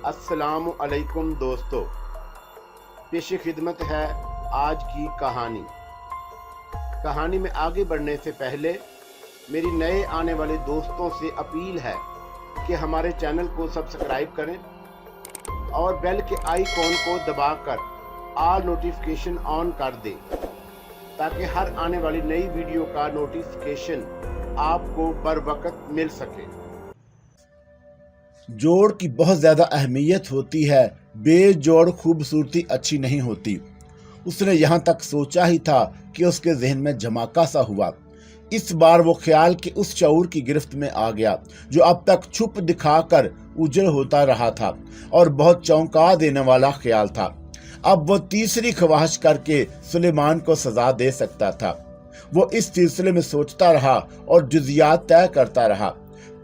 अस्सलामु अलैकुम दोस्तों, पेश खिदमत है आज की कहानी। कहानी में आगे बढ़ने से पहले मेरी नए आने वाले दोस्तों से अपील है कि हमारे चैनल को सब्सक्राइब करें और बेल के आइकॉन को दबाकर ऑल नोटिफिकेशन ऑन कर दें ताकि हर आने वाली नई वीडियो का नोटिफिकेशन आपको बर वक्त मिल सके। जोड़ की बहुत ज्यादा अहमियत होती है, बेजोड़ खूबसूरती अच्छी नहीं होती। उसने यहाँ तक सोचा ही था कि उसके जहन में झमाका सा हुआ। इस बार वो ख्याल के उस शऊर की गिरफ्त में आ गया जो अब तक छुप दिखाकर उजड़ होता रहा था और बहुत चौंका देने वाला ख्याल था। अब वो तीसरी ख्वाहिश करके सुलेमान को सजा दे सकता था। वो इस सिलसिले में सोचता रहा और जुजियात तय करता रहा।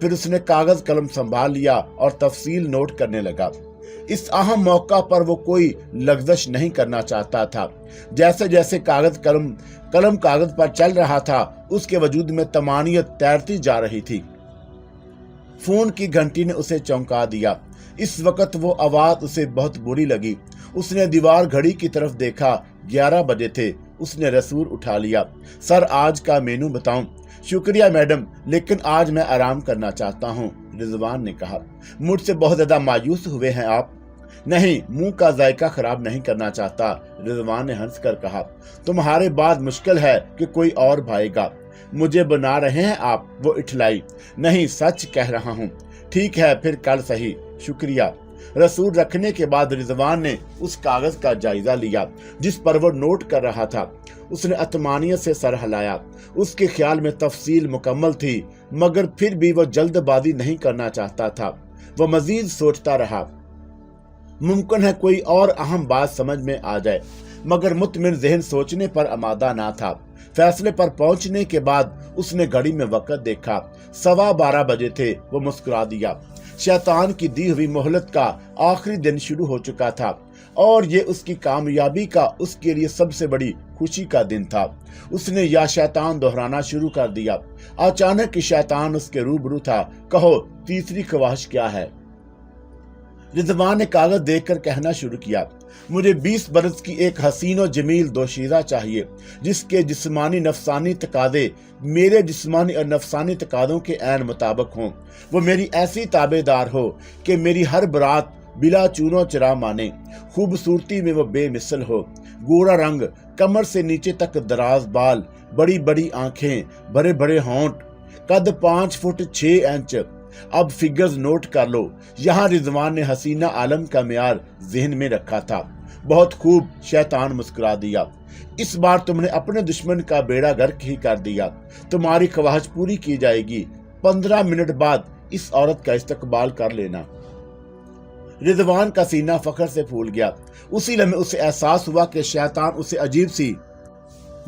फिर उसने कागज कलम संभाल लिया और तफसील नोट करने लगा। इस अहम मौका पर वो कोई लग्जश नहीं करना चाहता था। जैसे जैसे कलम कागज पर चल रहा था, उसके वजूद में तमानियत तैरती जा रही थी। फोन की घंटी ने उसे चौंका दिया। इस वक्त वो आवाज उसे बहुत बुरी लगी। उसने दीवार घड़ी की तरफ देखा, 11 बजे थे। उसने रसूल उठा लिया। सर, आज का मेनू बताऊं? शुक्रिया मैडम, लेकिन आज मैं आराम करना चाहता हूँ, रिजवान ने कहा। मुझसे बहुत ज्यादा मायूस हुए हैं आप? नहीं, मुंह का जायका खराब नहीं करना चाहता, रिजवान ने हंस कर कहा। तुम्हारे बाद मुश्किल है कि कोई और भाएगा। मुझे बना रहे हैं आप? वो इठलाई। नहीं, सच कह रहा हूँ। ठीक है, फिर कल सही, शुक्रिया। रसूल रखने के बाद रिजवान ने उस कागज का जायजा लिया जिस पर वो नोट कर रहा था। उसने अतमानियत से सर हिलाया। उसके ख्याल में तफसील मुकम्मल थी, मगर फिर भी वो जल्दबाजी नहीं करना चाहता था। वो मजीद सोचता रहा। मुमकिन है कोई और अहम बात समझ में आ जाए, मगर मुतमिन ज़हन सोचने पर आमादा ना था। फैसले पर पहुंचने के बाद उसने घड़ी में वक्त देखा। 12:15 बजे थे। वो मुस्कुरा दिया। शैतान की दी हुई मोहलत का आखिरी दिन शुरू हो चुका था और ये उसकी कामयाबी का उसके लिए सबसे बड़ी खुशी का दिन था। उसने या शैतान दोहराना शुरू कर दिया। अचानक ही शैतान उसके रूबरू था। कहो, तीसरी ख्वाहिश क्या है? रिजवान ने कागज देखकर कहना शुरू किया। मुझे 20 बरस की एक हसीन और जमील दोशीज़ा चाहिए जिसके जिस्मानी नफसानी तकादे मेरे जिस्मानी और नफसानी तकादों के ऐन मुताबिक हों। वो मेरी ऐसी ताबेदार हो कि मेरी हर बरात बिला चूनो चरा माने। खूबसूरती में वो बेमिसल हो। गोरा रंग, कमर से नीचे तक दराज बाल, बड़ी बड़ी आंखें, बड़े बड़े होंठ, कद 5 फुट 6 इंच। अब फिगर्स नोट कर लो। यहाँ रिजवान ने हसीना आलम का म्यार जहन में रखा था। बहुत खूब, शैतान मुस्कुरा दिया। इस बार तुमने अपने दुश्मन का बेड़ा गर्क ही कर दिया। तुम्हारी ख्वाहिश पूरी की जाएगी। 15 मिनट बाद इस औरत का इस्तकबाल कर लेना। रिजवान का सीना फख्र से फूल गया। उसी लम्हे उसे एहसास हुआ कि शैतान उसे अजीब सी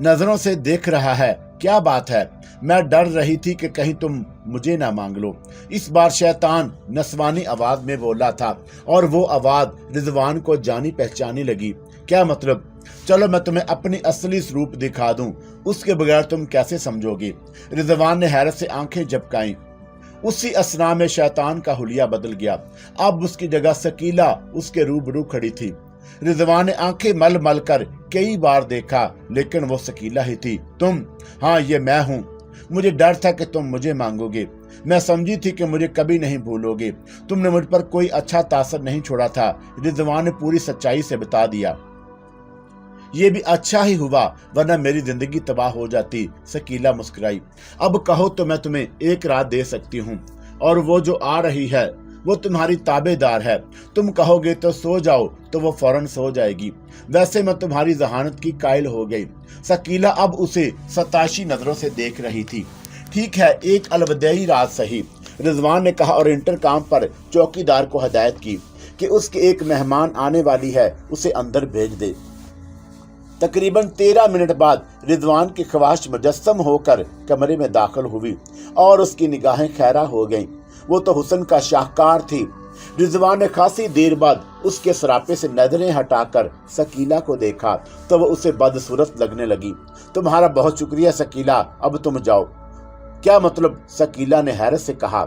नजरों से देख रहा है। क्या बात है? मैं डर रही थी कि कहीं तुम मुझे ना मांग लो। इस बार शैतान नस्वानी आवाज में बोला था और वो आवाज रिजवान को जानी पहचानी लगी। क्या मतलब? चलो मैं तुम्हें अपनी असली स्वरूप दिखा दूं, उसके बगैर तुम कैसे समझोगी? रिजवान ने हैरत से आंखें झपकाईं। उसी असना में शैतान का हुलिया बदल गया। अब उसकी जगह सकीला उसके रूबरू खड़ी थी। रिजवान ने आंखें मल मल कर कई बार देखा, लेकिन वो सकीला ही थी। तुम? हाँ, ये मैं हूँ। मुझे डर था कि तुम मुझे मांगोगे। मैं समझी थी कि मुझे कभी नहीं भूलोगे। तुमने मुझ पर कोई अच्छा तासर नहीं छोड़ा था। रिजवान ने पूरी सच्चाई से बता दिया। ये भी अच्छा ही हुआ, वरना मेरी जिंदगी तबाह हो जाती। सकीला मुस्कुराई। अब कहो तो मैं तुम्हें एक रात दे सकती हूँ, और वो जो आ रही है वो तुम्हारी ताबेदार है। तुम कहोगे तो सो जाओ तो वो फौरन सो जाएगी। वैसे मैं तुम्हारी जहानत की कायल हो गई। सकीला अब उसे सताशी नजरों से देख रही थी। ठीक है, एक अलविदाई रात सही, रिजवान ने कहा और इंटरकॉम पर चौकीदार को हदायत की कि उसके एक मेहमान आने वाली है, उसे अंदर भेज दे। तकरीबन 13 मिनट बाद रिजवान की ख्वाहिश मुजस्सम होकर कमरे में दाखिल हुई और उसकी निगाहें खैरा हो गईं। वो तो हुस्न का शाहकार थी। रिजवान ने खासी देर बाद उसके सरापे से नजरें हटाकर सकीला को देखा तो वो उसे बदसूरत लगने लगी। तुम्हारा बहुत शुक्रिया सकीला, अब तुम जाओ। क्या मतलब? सकीला ने हैरत से कहा।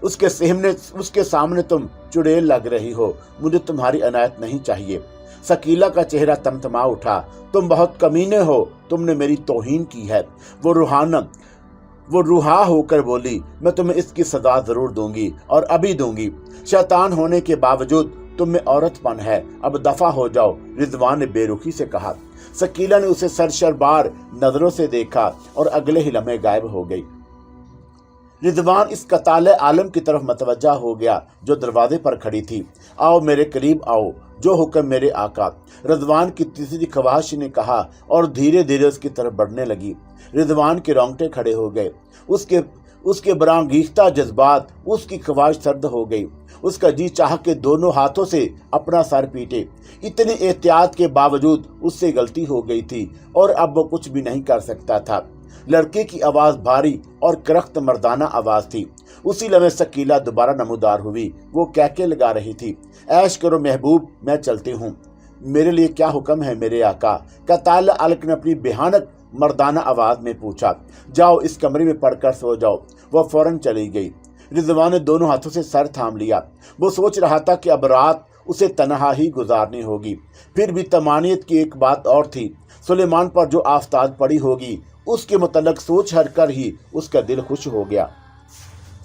उसके सामने तुम चुड़ैल लग रही हो। मुझे तुम्हारी अनायत नहीं चाहिए। शकीला का चेहरा तमतमा उठा। तुम बहुत कमीने हो, तुमने मेरी तौहीन की है। वो रूहा होकर बोली, मैं तुम्हें इसकी सजा जरूर दूंगी और अभी दूंगी। शैतान होने के बावजूद तुम में औरतपन है, अब दफा हो जाओ, रिजवान ने बेरुखी से कहा। शकीला ने उसे सरशरबार नजरों से देखा और अगले ही लम्हे गायब हो गई। रिजवान इस कताले आलम की तरफ मतवज्जा हो गया जो दरवाजे पर खड़ी थी। आओ मेरे करीब आओ, जो हुक्म मेरे आका, रिजवान की तीसरी ख्वाहिश ने कहा और धीरे धीरे उसकी तरफ बढ़ने लगी। रिजवान के रोंगटे खड़े हो गए। उसके बरांगीख्ता जज्बात, उसकी ख्वाहिश सर्द हो गई। उसका जी चाह के दोनों हाथों से अपना सर पीटे। इतनी एहतियात के बावजूद उससे गलती हो गई थी और अब वो कुछ भी नहीं कर सकता था। लड़के की आवाज भारी और करख्त मर्दाना आवाज थी। उसी लम्हे शकीला दोबारा नमूदार हुई। वो कहके लगा रही थी, ऐश करो महबूब, मैं चलती हूँ। मेरे लिए क्या हुक्म है मेरे आका? कताल अलक ने अपनी बेहानक मर्दाना आवाज में पूछा। जाओ इस कमरे में पढ़कर सो जाओ। वह फौरन चली गई। रिजवान ने दोनों हाथों से सर थाम लिया। वो सोच रहा था कि अब रात उसे तन्हा ही गुजारनी होगी। फिर भी तमानियत की एक बात और थी, सुलेमान पर जो आफताब पड़ी होगी उसके मुतल्लक सोच हर कर ही उसका दिल खुश हो गया।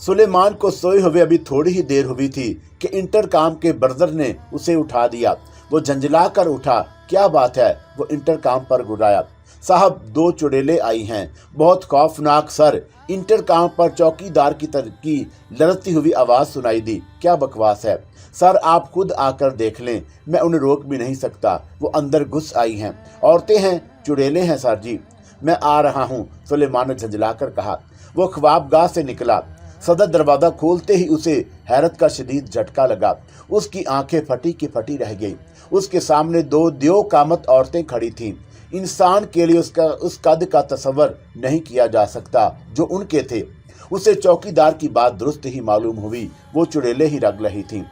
सुलेमान को सोए हुए अभी थोड़ी ही देर हुई थी कि इंटरकॉम के बर्जर ने उसे उठा दिया। वो झंझला कर उठा। क्या बात है? वो इंटरकॉम पर गुर्राया। साहब, 2 चुड़ैलें आई हैं। बहुत खौफनाक सर। इंटरकॉम पर चौकीदार की लड़ती हुई आवाज सुनाई दी। क्या बकवास है सर, आप खुद आकर देख लें, मैं उन्हें रोक भी नहीं सकता। वो अंदर घुस आई हैं। औरतें हैं, चुड़ैलें हैं सर जी। मैं आ रहा हूँ, सुलेमान ने झंझला कर कहा। वो ख्वाबगाह से निकला। सदर दरवाजा खोलते ही उसे हैरत का शदीद झटका लगा। उसकी आंखें फटी की फटी रह गई। उसके सामने 2 देव कामत औरतें खड़ी थीं। इंसान के लिए उस कद का तस्वर नहीं किया जा सकता जो उनके थे। उसे चौकीदार की बात दुरुस्त ही मालूम हुई। वो चुड़ैलें ही रग रही थीं।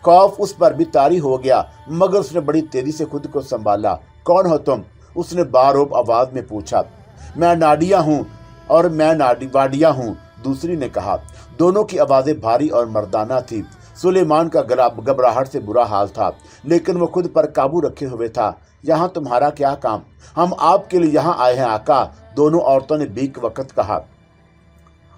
खौफ उस पर भी तारी हो गया, मगर उसने बड़ी तेजी से खुद को संभाला। कौन हो तुम? उसने बारोब आवाज में पूछा। मैं नाडिया हूँ और मैं वाडिया हूँ, दूसरी ने कहा। दोनों की आवाजें भारी और मर्दाना थी। सुलेमान का घबराहट से बुरा हाल था, लेकिन वो खुद पर काबू रखे हुए था। यहाँ तुम्हारा क्या काम? हम आपके लिए यहाँ आए हैं आका, दोनों औरतों ने बीक वक्त कहा।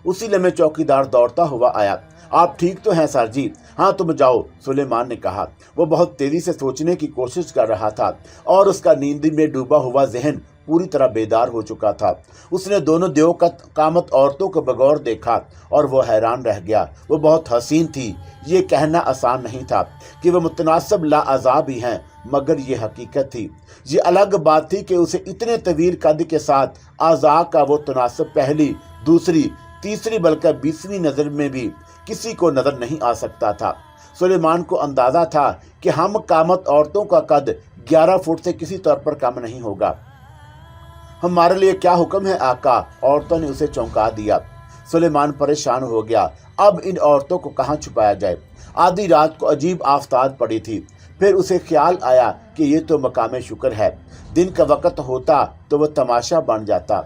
उसी लम्हे चौकीदार दौड़ता हुआ आया। आप ठीक तो हैं सर जी? हाँ तुम जाओ, सुलेमान ने कहा। वो बहुत तेजी से सोचने की कोशिश कर रहा था और उसका नींद में डूबा हुआ जहन पूरी तरह बेदार हो चुका था। उसने दोनों देव कामत औरतों को बगौर देखा और वो हैरान रह गया। वो बहुत हसीन थी। ये कहना आसान नहीं था कि वो मुतनासिब लाअज़ाब ही हैं, मगर ये हकीकत थी। ये अलग बात थी कि उसे इतने तवील कद के साथ आज़ा का वो तनासब पहली, दूसरी, तीसरी बल्कि 20वीं नज़र में भी किसी को नजर नहीं आ सकता था। सुलेमान को अंदाजा था कि हम कामत औरतों का कद 11 फुट से किसी तौर पर कम नहीं होगा। हमारे लिए क्या हुक्म है आका? औरतों ने उसे चौंका दिया। सुलेमान परेशान हो गया। अब इन औरतों को कहाँ छुपाया जाए? आधी रात को अजीब आफताब पड़ी थी। फिर उसे ख्याल आया कि ये तो मकाम शुक्र है। दिन का वक्त होता तो वह तमाशा बन जाता।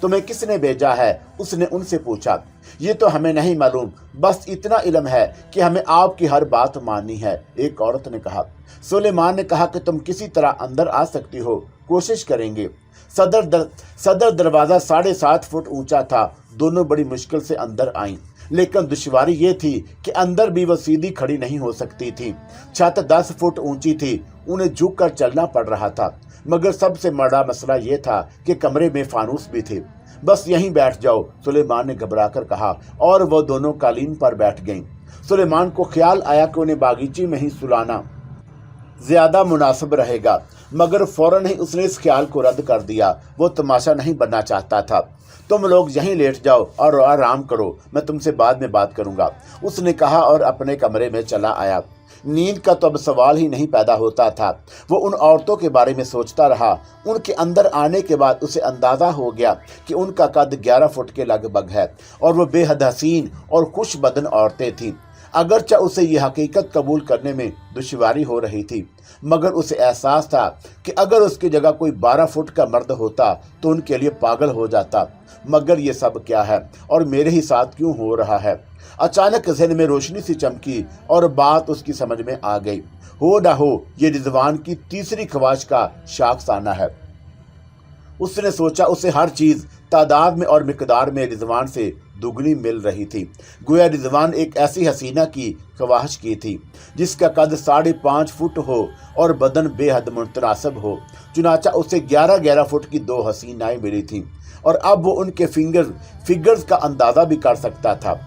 तुम्हें किसने भेजा है? उसने उनसे पूछा। ये तो हमें नहीं मालूम, बस इतना इल्म है कि हमें आपकी हर बात माननी है, एक औरत ने कहा। सुलेमान ने कहा कि तुम किसी तरह अंदर आ सकती हो, कोशिश करेंगे। सदर दरवाजा 7.5 फुट ऊंचा था। दोनों बड़ी मुश्किल से अंदर आईं, लेकिन दुश्वारी ये थी कि अंदर भी वह सीधी खड़ी नहीं हो सकती थी। छत 10 फुट ऊंची थी। उन्हें झुक कर चलना पड़ रहा था, मगर सबसे बड़ा मसला यह था कि कमरे में फानूस भी थे। बस यहीं बैठ जाओ, सुलेमान ने घबराकर कहा और वह दोनों कालीन पर बैठ गईं। सुलेमान को ख्याल आया कि उन्हें बागीचे में ही सुलाना ज्यादा मुनासिब रहेगा, मगर फौरन ही उसने इस ख्याल को रद्द कर दिया। वो तमाशा नहीं बनना चाहता था। तुम लोग यहीं लेट जाओ और आराम करो, मैं तुमसे बाद में बात करूंगा, उसने कहा और अपने कमरे में चला आया। नींद का तो अब सवाल ही नहीं पैदा होता था। वो उन औरतों के बारे में सोचता रहा। उनके अंदर आने के बाद उसे अंदाजा हो गया कि उनका कद 11 फुट के लगभग है और वो बेहद हसीन और खुश बदन औरतें थीं। अगरचे उसे ये हकीकत कबूल करने में दुश्वारी हो रही थी, मगर उसे एहसास था कि अगर उसकी जगह कोई 12 फुट का मर्द होता तो उनके लिए पागल हो जाता। मगर ये सब क्या है और मेरे ही साथ क्यों हो रहा है? अचानक ज़हन में रोशनी सी चमकी और बात उसकी समझ में आ गई। हो ना हो ये रिजवान की तीसरी ख्वाहिश का शाखसाना है। उसने सोचा उसे हर चीज तादाद में और मिकदार में रिजवान से दुगनी मिल रही थी। गोया रिजवान एक ऐसी हसीना की ख्वाहिश की थी जिसका कद 5.5 फुट हो और बदन बेहद मुतनासिब हो। चुनाचा उसे 11-11 फुट की 2 हसीनाएं मिली थी और अब वो उनके फिगर्स का अंदाजा भी कर सकता था।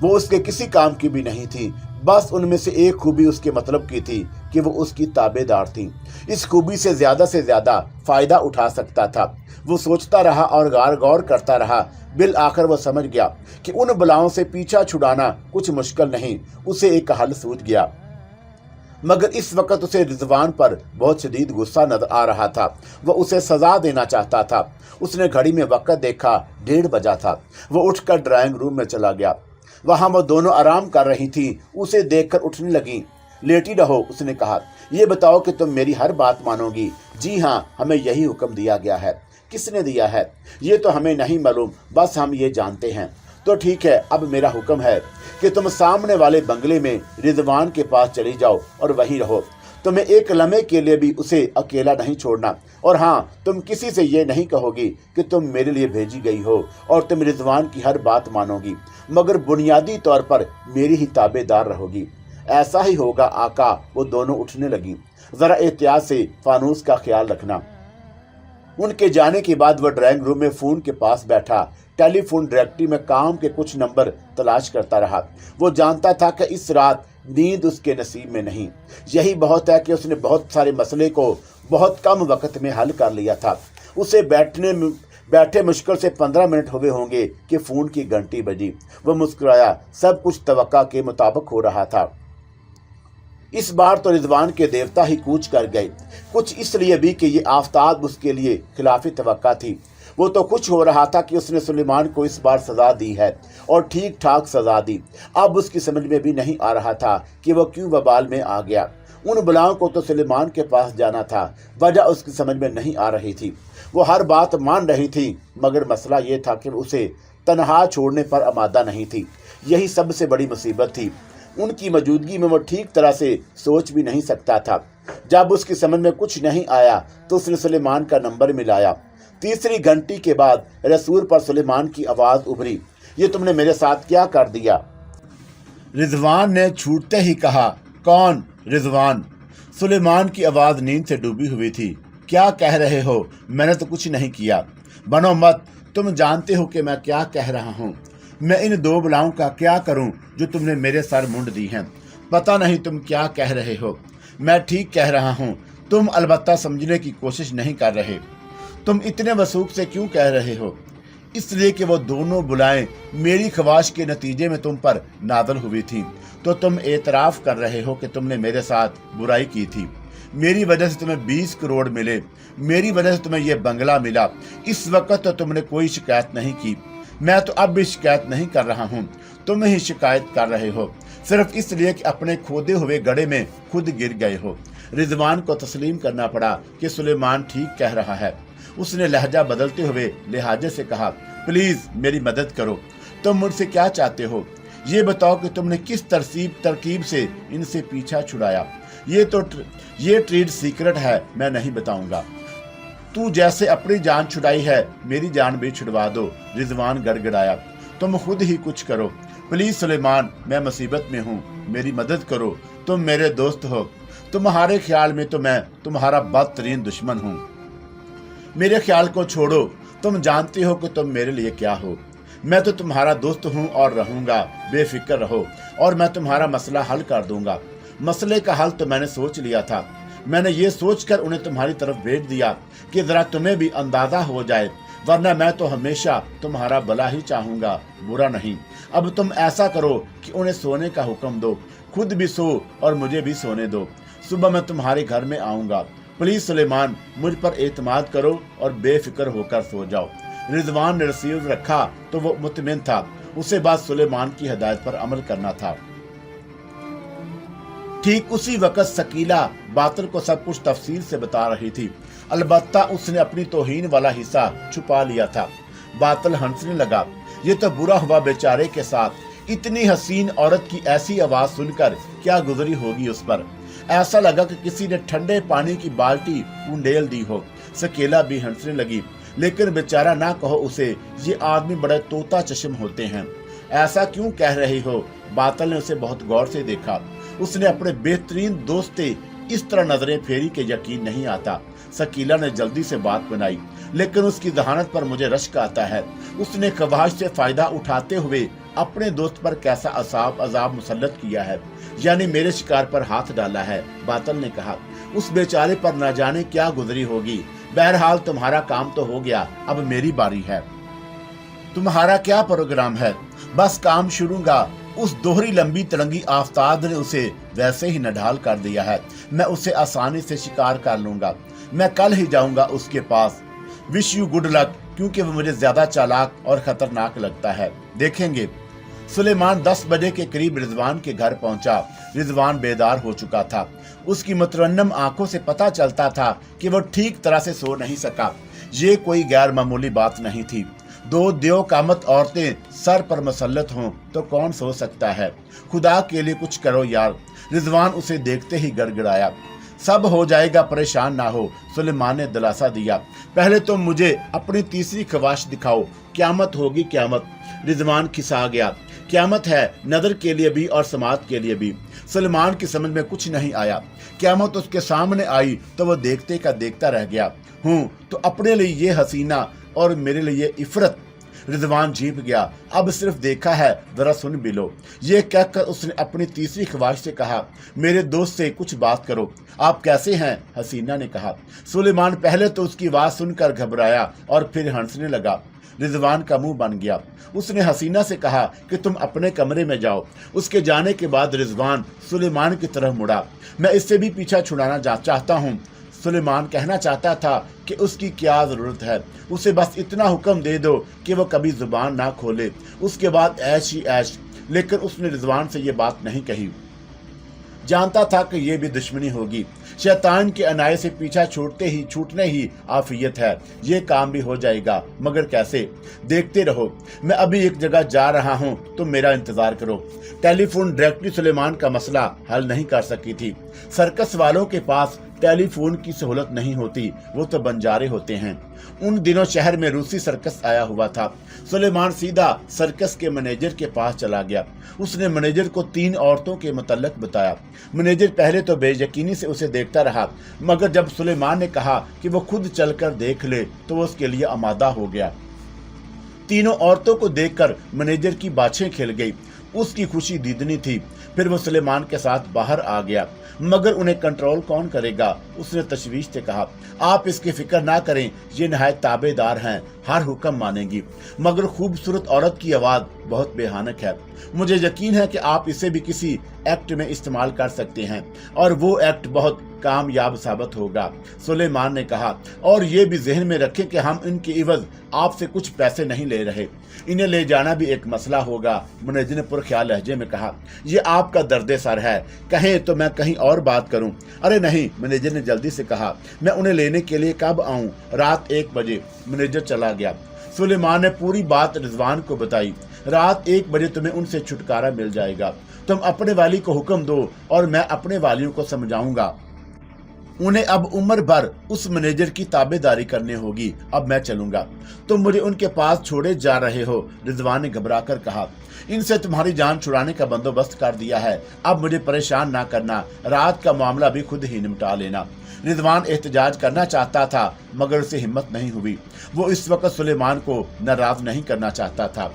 वो उसके किसी काम की भी नहीं थी, बस उनमें से एक खूबी उसके मतलब की थी कि वो उसकी ताबेदार थी। इस खूबी से ज्यादा फायदा उठा सकता था। वो सोचता रहा और गौर करता रहा। बिल आखिर वो समझ गया कि उन बलाओं से पीछा छुड़ाना कुछ मुश्किल नहीं। उसे एक हल सूझ गया, मगर इस वक्त उसे रिजवान पर बहुत शदीद गुस्सा नजर आ रहा था। वो उसे सजा देना चाहता था। उसने घड़ी में वक्त देखा, 1:30 बजा था। वो उठकर ड्राइंग रूम में चला गया। वहां वो दोनों आराम कर रही थी। उसे देखकर उठने लगी। लेटी रहो, उसने कहा। ये बताओ कि तुम मेरी हर बात मानोगी? जी हाँ, हमें यही हुक्म दिया गया है। किसने दिया है? ये तो हमें नहीं मालूम, बस हम ये जानते हैं। तो ठीक है, अब मेरा हुक्म है कि तुम सामने वाले बंगले में रिजवान के पास चली जाओ और वहीं रहो। तुम्हें एक लम्हे के लिए भी उसे अकेला नहीं छोड़ना। और हाँ, तुम किसी से ये नहीं कहोगी कि तुम मेरे लिए भेजी गई हो और तुम रिजवान की हर बात मानोगी, मगर बुनियादी तौर पर मेरी ही ताबेदार रहोगी। ऐसा ही होगा आका। वो दोनों उठने लगी। जरा एहतियात से फानूस का ख्याल रखना। उनके जाने के बाद वह ड्राइंग रूम में फोन के पास बैठा टेलीफोन डायरेक्टरी में काम के कुछ नंबर तलाश करता रहा। वो जानता था कि इस रात नींद उसके नसीब में नहीं। यही बहुत है कि उसने बहुत सारे मसले को बहुत कम वक्त में हल कर लिया था। उसे बैठे मुश्किल से 15 मिनट हुए होंगे कि फोन की घंटी बजी। वो मुस्कुराया। सब कुछ तवक्का के मुताबिक हो रहा था। इस बार तो रिजवान के देवता ही कूच कर गए, कुछ इसलिए भी कि ये आफताब उसके लिए खिलाफी तवक्का थी। वो तो खुश हो रहा था कि उसने सुलेमान को इस बार सजा दी है और ठीक ठाक सजा दी। अब उसकी समझ में भी नहीं आ रहा था कि वो क्यों बवाल में आ गया। उन बुलाओं को तो सुलेमान के पास जाना था, वजह उसकी समझ में नहीं आ रही थी। वो हर बात मान रही थी, मगर मसला ये था कि उसे तनहा छोड़ने पर आमादा नहीं थी। यही सबसे बड़ी मुसीबत थी। उनकी मौजूदगी में वो ठीक तरह से सोच भी नहीं सकता था। जब उसकी समझ में कुछ नहीं आया तो उसने सुलेमान का नंबर मिलाया। तीसरी घंटी के बाद रसूल पर सुलेमान की आवाज उभरी, ये तुमने मेरे साथ क्या कर दिया? रिजवान ने छूटते ही कहा, कौन? रिजवान। सुलेमान की आवाज नींद से डूबी हुई थी। क्या कह रहे हो? मैंने तो कुछ नहीं किया। बनो मत, तुम जानते हो कि मैं क्या कह रहा हूँ। मैं इन 2 बलाओं का क्या करूं जो तुमने मेरे सर मुंड दी हैं? पता नहीं तुम क्या कह रहे हो। मैं ठीक कह रहा हूं। तुम अलबत्ता समझने की कोशिश नहीं कर रहे। तुम इतने वसूख से क्यों कह रहे हो? इसलिए कि वो दोनों बुलाएं मेरी ख्वाहिश के नतीजे में तुम पर नाज़िल हुई थी। तो तुम एतराफ़ कर रहे हो कि तुमने मेरे साथ बुराई की थी। मेरी वजह से तुम्हें 20 करोड़ मिले, मेरी वजह से तुम्हें यह बंगला मिला। इस वक्त तो तुमने कोई शिकायत नहीं की। मैं तो अब भी शिकायत नहीं कर रहा हूँ, तुम ही शिकायत कर रहे हो, सिर्फ इसलिए कि अपने खोदे हुए गड्ढे में खुद गिर गए हो। रिजवान को तस्लीम करना पड़ा कि सुलेमान ठीक कह रहा है। उसने लहजा बदलते हुए लिहाजे से कहा, प्लीज मेरी मदद करो। तुम मुझसे क्या चाहते हो? ये बताओ कि तुमने किस तरकीब से इनसे पीछा छुड़ाया। ये ट्रेड सीक्रेट है, मैं नहीं बताऊंगा। तू जैसे अपनी जान छुड़ाई है, मेरी जान भी छुड़वा दो। रिजवान गड़गड़ाया। तुम खुद ही कुछ करो प्लीज सुलेमान, मैं मुसीबत में हूँ, मेरी मदद करो। तुम मेरे दोस्त हो। तुम्हारे ख्याल में तो मैं तुम्हारा बदतरीन दुश्मन हूँ। मेरे ख्याल को छोड़ो, तुम जानते हो कि तुम मेरे लिए क्या हो। मैं तो तुम्हारा दोस्त हूँ और रहूंगा। बेफिक्र रहो और मैं तुम्हारा मसला हल कर दूंगा। मसले का हल तो मैंने सोच लिया था। मैंने ये सोचकर उन्हें तुम्हारी तरफ भेज दिया कि जरा तुम्हें भी अंदाजा हो जाए, वरना मैं तो हमेशा तुम्हारा भला ही चाहूंगा, बुरा नहीं। अब तुम ऐसा करो कि उन्हें सोने का हुक्म दो, खुद भी सो और मुझे भी सोने दो। सुबह मैं तुम्हारे घर में आऊंगा। प्लीज सुलेमान, मुझ पर एतमाद करो और बेफिक्र होकर सो जाओ। रिजवान ने रिसीवर रखा तो वो मुतमिन था। उसे बाद सुलेमान की हिदायत पर अमल करना था। ठीक उसी वक्त शकीला बातल को सब कुछ तफसील से बता रही थी। अलबत्ता उसने अपनी तौहीन वाला हिस्सा छुपा लिया था। बातल हंसने लगा। ये तो बुरा हुआ बेचारे के साथ। इतनी हसीन औरत की ऐसी आवाज सुनकर क्या गुजरी होगी उस पर। ऐसा लगा कि किसी ने ठंडे पानी की बाल्टी उंडेल दी हो। शकीला भी हंसने लगी। लेकिन बेचारा ना कहो उसे, ये आदमी बड़े तोता चश्म होते हैं। ऐसा क्यों कह रही हो? बातल ने उसे बहुत गौर से देखा। उसने अपने बेहतरीन दोस्त से इस तरह नजरें फेरी के यकीन नहीं आता। शकीला ने जल्दी से बात बनाई, लेकिन उसकी जहानत पर मुझे रश्क आता है। उसने ख्वाहिश से फायदा उठाते हुए अपने दोस्त पर कैसा अजाब मुसल्लत किया है, यानी मेरे शिकार पर हाथ डाला है। बातल ने कहा, उस बेचारे पर न जाने क्या गुजरी होगी। बहरहाल तुम्हारा काम तो हो गया, अब मेरी बारी है। तुम्हारा क्या प्रोग्राम है? बस काम शुरूगा। उस दोहरी लंबी तिरंगी आफताब ने उसे वैसे ही नढाल कर दिया है। मैं उसे आसानी से शिकार कर लूंगा। मैं कल ही जाऊंगा उसके पास। विश यू गुड लक, क्योंकि वो मुझे ज्यादा चालाक और खतरनाक लगता है। देखेंगे। सुलेमान 10 बजे के करीब रिजवान के घर पहुंचा। रिजवान बेदार हो चुका था। उसकी मुतरन्नम आंखों से पता चलता था कि वो ठीक तरह से सो नहीं सका। ये कोई गैर मामूली बात नहीं थी। 2 देव कामत औरतें सर पर मुसल्लत हों तो कौन सो सकता है? खुदा के लिए कुछ करो यार। रिजवान उसे देखते ही गड़गड़ाया। सब हो जाएगा, परेशान ना हो, सुलेमान ने दिलासा दिया। पहले तुम मुझे अपनी तीसरी ख्वाहिश दिखाओ। क़यामत होगी क़यामत। रिजवान खिसा गया। क़यामत है नदर के लिए भी और समाज के लिए भी। सुलेमान की समझ में कुछ नहीं आया। क़यामत उसके सामने आई तो वो देखते का देखता रह गया। हूँ तो अपने लिए ये हसीना और मेरे लिए इफरत। रिजवान जीप गया। अब सिर्फ देखा है, जरा सुन भी लो। ये कहकर उसने अपनी तीसरी ख्वाहिश से कहा, मेरे दोस्त से कुछ बात करो। आप कैसे हैं? हसीना ने कहा। सुलेमान पहले तो उसकी आवाज सुनकर घबराया और फिर हंसने लगा। रिजवान का मुंह बन गया। उसने हसीना से कहा कि तुम अपने कमरे में जाओ। उसके जाने के बाद रिजवान सुलेमान की तरफ मुड़ा। मैं इससे भी पीछा छुड़ाना चाहता हूँ। सुलेमान कहना चाहता था कि उसकी क्या जरूरत है। उसे बस इतना हुक्म दे दो कि वो कभी जुबान ना खोले, उसके बाद ऐश ही ऐश। लेकिन उसने रिजवान से ये बात नहीं कही। जानता था कि ये भी दुश्मनी होगी। शैतान के अनाए से पीछा छूटने ही आफियत है। ये काम भी हो जाएगा, मगर कैसे? देखते रहो। मैं अभी एक जगह जा रहा हूँ, तुम मेरा इंतजार करो। टेलीफोन डायरेक्टरी सुलेमान का मसला हल नहीं कर सकी थी। सर्कस वालों के पास टेलीफोन की सहूलत नहीं होती, वो तो बंजारे होते हैं। उन दिनों शहर में रूसी सर्कस आया हुआ था। सुलेमान सीधा सर्कस के मैनेजर के पास चला गया। उसने मैनेजर को 3 औरतों के मुतल्लक बताया। मैनेजर पहले तो बेयकीनी से उसे देखता रहा, मगर जब सुलेमान ने कहा कि वो खुद चलकर देख ले तो वो उसके लिए आमादा हो गया। तीनों औरतों को देखकर मैनेजर की बाछें खिल गई। उसकी खुशी दीदनी थी। फिर वो सुलेमान के साथ बाहर आ गया, मगर उन्हें कंट्रोल कौन करेगा? उसने तशवीश से कहा, आप इसकी फिक्र ना करें, ये नहायत ताबेदार हैं, हर हुक्म मानेंगी। मगर खूबसूरत औरत की आवाज बहुत बेहानक है। मुझे यकीन है कि आप इसे भी किसी एक्ट में इस्तेमाल कर सकते हैं और वो एक्ट बहुत कामयाब साबित होगा। सुलेमान ने कहा, और ये भी जहन में रखें कि हम इनके इवज आपसे कुछ पैसे नहीं ले रहे। इन्हें ले जाना भी एक मसला होगा। मैनेजर ने पुरख्याल लहजे में कहा, ये आपका दर्द सर है, कहें तो मैं कहीं और बात करूं। अरे नहीं, मैनेजर ने जल्दी से कहा, मैं उन्हें लेने के लिए कब आऊं? रात 1 बजे। मैनेजर चला गया। सुलेमान ने पूरी बात रिजवान को बताई। रात 1 बजे तुम्हें उनसे छुटकारा मिल जाएगा। तुम अपने वाली को हुक्म दो और मैं अपने वालियों को समझाऊंगा। उन्हें अब उम्र भर उस मैनेजर की ताबेदारी करनी होगी। अब मैं चलूंगा। तुम मुझे उनके पास छोड़े जा रहे हो, रिजवान ने घबराकर कहा। इनसे तुम्हारी जान छुड़ाने का बंदोबस्त कर दिया है। अब मुझे परेशान ना करना। रात का मामला भी खुद ही निपटा लेना। रिजवान एहतजाज करना चाहता था, मगर उसे हिम्मत नहीं हुई। वो इस वक्त सुलेमान को नाराज नहीं करना चाहता था।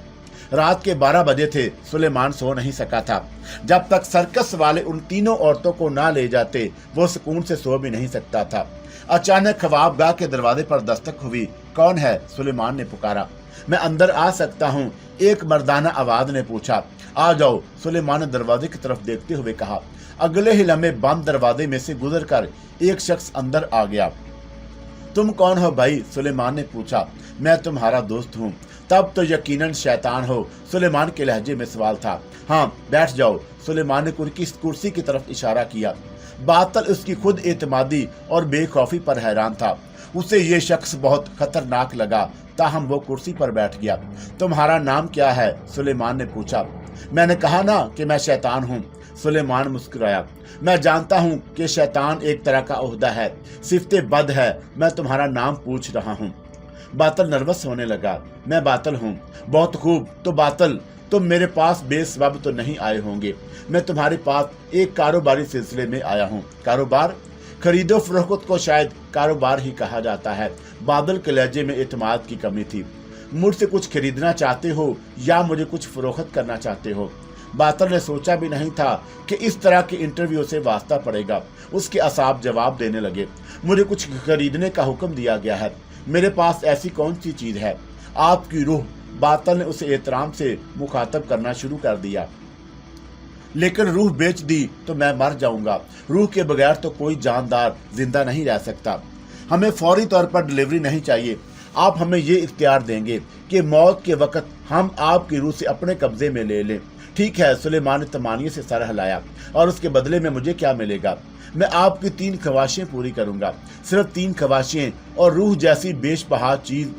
रात के 12 बजे थे। सुलेमान सो नहीं सका था। जब तक सर्कस वाले उन तीनों औरतों को ना ले जाते, वो सुकून से सो भी नहीं सकता था। अचानक ख्वाबगाह के दरवाजे पर दस्तक हुई। कौन है? सुलेमान ने पुकारा। मैं अंदर आ सकता हूँ? एक मर्दाना आवाज ने पूछा। आ जाओ, सुलेमान ने दरवाजे की तरफ देखते हुए कहा। अगले ही लम्हे बंद दरवाजे में से गुजरकर एक शख्स अंदर आ गया। तुम कौन हो भाई? सुलेमान ने पूछा। मैं तुम्हारा दोस्त हूँ। तब तो यकीनन शैतान हो। सुलेमान के लहजे में सवाल था। हाँ बैठ जाओ। सुलेमान ने कुर्सी की तरफ इशारा किया। बातल उसकी खुद एतमादी और बेखौफी पर हैरान था। उसे ये शख्स बहुत खतरनाक लगा, ताहम वो कुर्सी पर बैठ गया। तुम्हारा नाम क्या है? सुलेमान ने पूछा। मैंने कहा ना कि मैं शैतान हूँ। सुलेमान मुस्कुराया। मैं जानता हूँ कि शैतान एक तरह का ओहदा है, सिफ्ते बद है। मैं तुम्हारा नाम पूछ रहा हूँ। बातल नर्वस होने लगा। मैं बातल हूँ। बहुत खूब। तो बातल, तुम मेरे पास बेसबब तो नहीं आए होंगे। मैं तुम्हारे पास एक कारोबारी सिलसिले में आया हूँ। कारोबार? खरीदो फरोख्त को शायद कारोबार ही कहा जाता है। बादल के लहजे में इत्मीनान की कमी थी। मुझसे कुछ खरीदना चाहते हो या मुझे कुछ फरोख्त करना चाहते हो? बातल ने सोचा भी नहीं था कि इस तरह के इंटरव्यू से वास्ता पड़ेगा। उसके असाब जवाब देने लगे। मुझे कुछ खरीदने का हुक्म दिया गया है। मेरे पास ऐसी कौन सी चीज है? आपकी रूह। बातल ने उसे एहतराम से मुखातब करना शुरू कर दिया। लेकिन रूह बेच दी तो मैं मर जाऊंगा। रूह के बगैर तो कोई जानदार जिंदा नहीं रह सकता। हमें फौरी तौर पर डिलीवरी नहीं चाहिए। आप हमें ये इख्तियार देंगे कि मौत के वक्त हम आपकी रूह से अपने कब्जे में ले लें। ठीक है। सुलेमान ने तमानियत से सर हिलाया। और उसके बदले में मुझे क्या मिलेगा? मैं आपकी 3 ख्वाहिशें पूरी करूंगा। सिर्फ 3 ख्वाहिशें और रूह जैसी बेशबहा चीज।